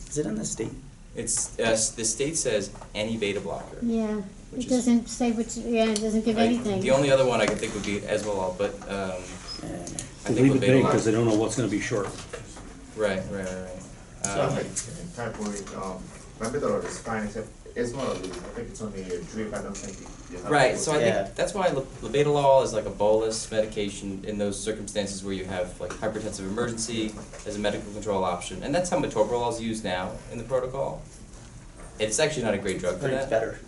Is it in the state? It's, the state says any beta blocker. Yeah, Which it is- doesn't say which, yeah, it doesn't give anything. The only other one I could think would be Esmolol, but I They think leave it big labetalol. because they don't know what's gonna be short. Right. So like, type O, labetalol is fine, except Esmolol, I think it's only a drip, I don't think you have. Right, so I Yeah. think that's why labetalol is like a bolus medication in those circumstances where you have like hypertensive emergency as a medical control option, and that's how metoprolol is used now in the protocol. It's actually not a great drug I for think it's that better.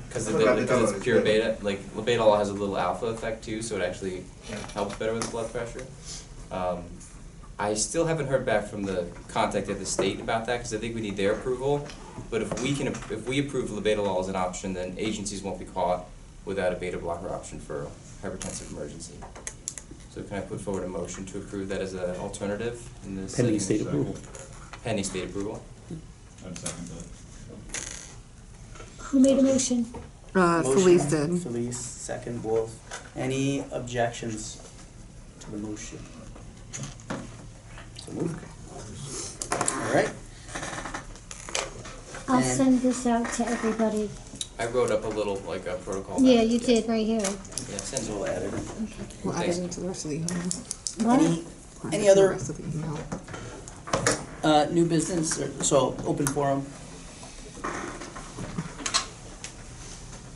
because Labetalol it's is pure better. beta. Like labetalol has a little alpha effect too, so it actually helps better with blood pressure. I still haven't heard back from the contact at the state about that because I think we need their approval. But if we approve labetalol as an option, then agencies won't be caught without a beta blocker option for hypertensive emergency. So can I put forward a motion to approve that as an alternative in this? Pending state approval. Pending state approval. I'd second that. Who made a motion? Felice did. Felice, second, Wolf. Any objections to the motion? So moved. All right. I'll And- send this out to everybody. I wrote up a little like a protocol. Yeah, map. you did right here. Yeah, send So we'll add it in. We'll add Thanks. it into the rest of the email. What? Any other The rest of the email. new business, so open forum?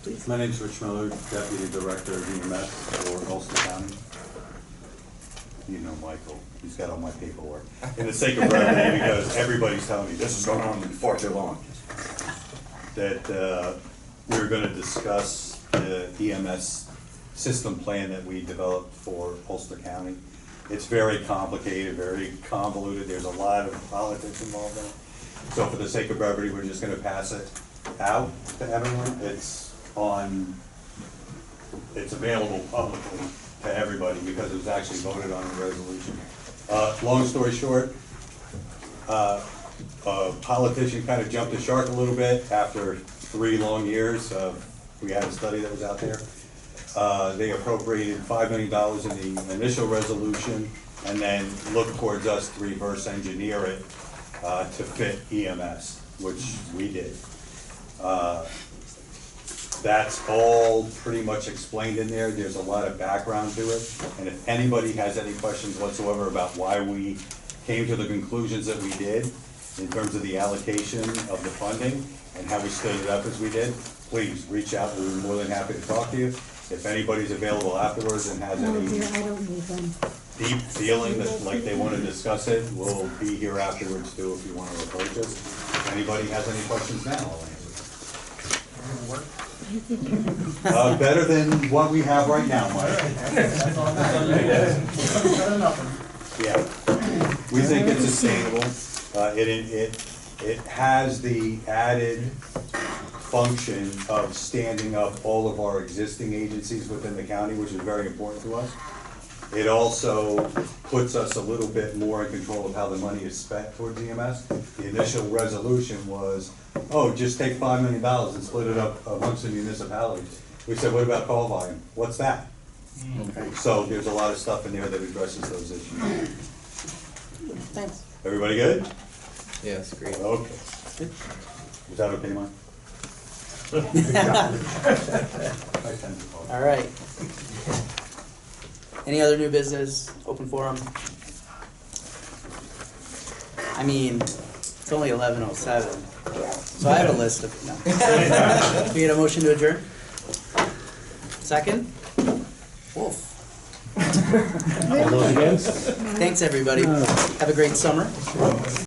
Please. My name's Rich Miller, Deputy Director of EMS for Ulster County. You know Michael, he's got all my paperwork. In the sake of brevity, because everybody's telling me this is going on far too long. that we're gonna discuss the EMS system plan that we developed for Ulster County. It's very complicated, very convoluted, there's a lot of politics involved in it. So for the sake of brevity, we're just gonna pass it out to everyone. It's available publicly to everybody because it was actually voted on in the resolution. Long story short, a politician kind of jumped the shark a little bit after 3 long years. We had a study that was out there. They appropriated $5 million in the initial resolution and then looked towards us to reverse engineer it to fit EMS, which we did. That's all pretty much explained in there. There's a lot of background to it. And if anybody has any questions whatsoever about why we came to the conclusions that we did in terms of the allocation of the funding and how we stood it up as we did, please reach out. We're more than happy to talk to you. If anybody's available afterwards and has Oh any dear, I don't need them. deep feeling that like they want to discuss it, we'll be here afterwards too if you want to approach us. If anybody has any questions now, I'll answer. Better than what we have right now, Mike. Yeah, we think it's sustainable. It has the added function of standing up all of our existing agencies within the county, which is very important to us. It also puts us a little bit more in control of how the money is spent towards EMS. The initial resolution was, oh, just take $5 million and split it up amongst the municipalities. We said, what about call volume? What's that? Okay. So there's a lot of stuff in there that addresses those issues. Thanks. Everybody good? Yeah, that's great. Okay. Is that okay, Mike? All right. Any other new business, open forum? I mean, it's only 11:07, so I have a list of, no. We get a motion to adjourn? Second? Wolf. All those against? Thanks, everybody. Have a great summer.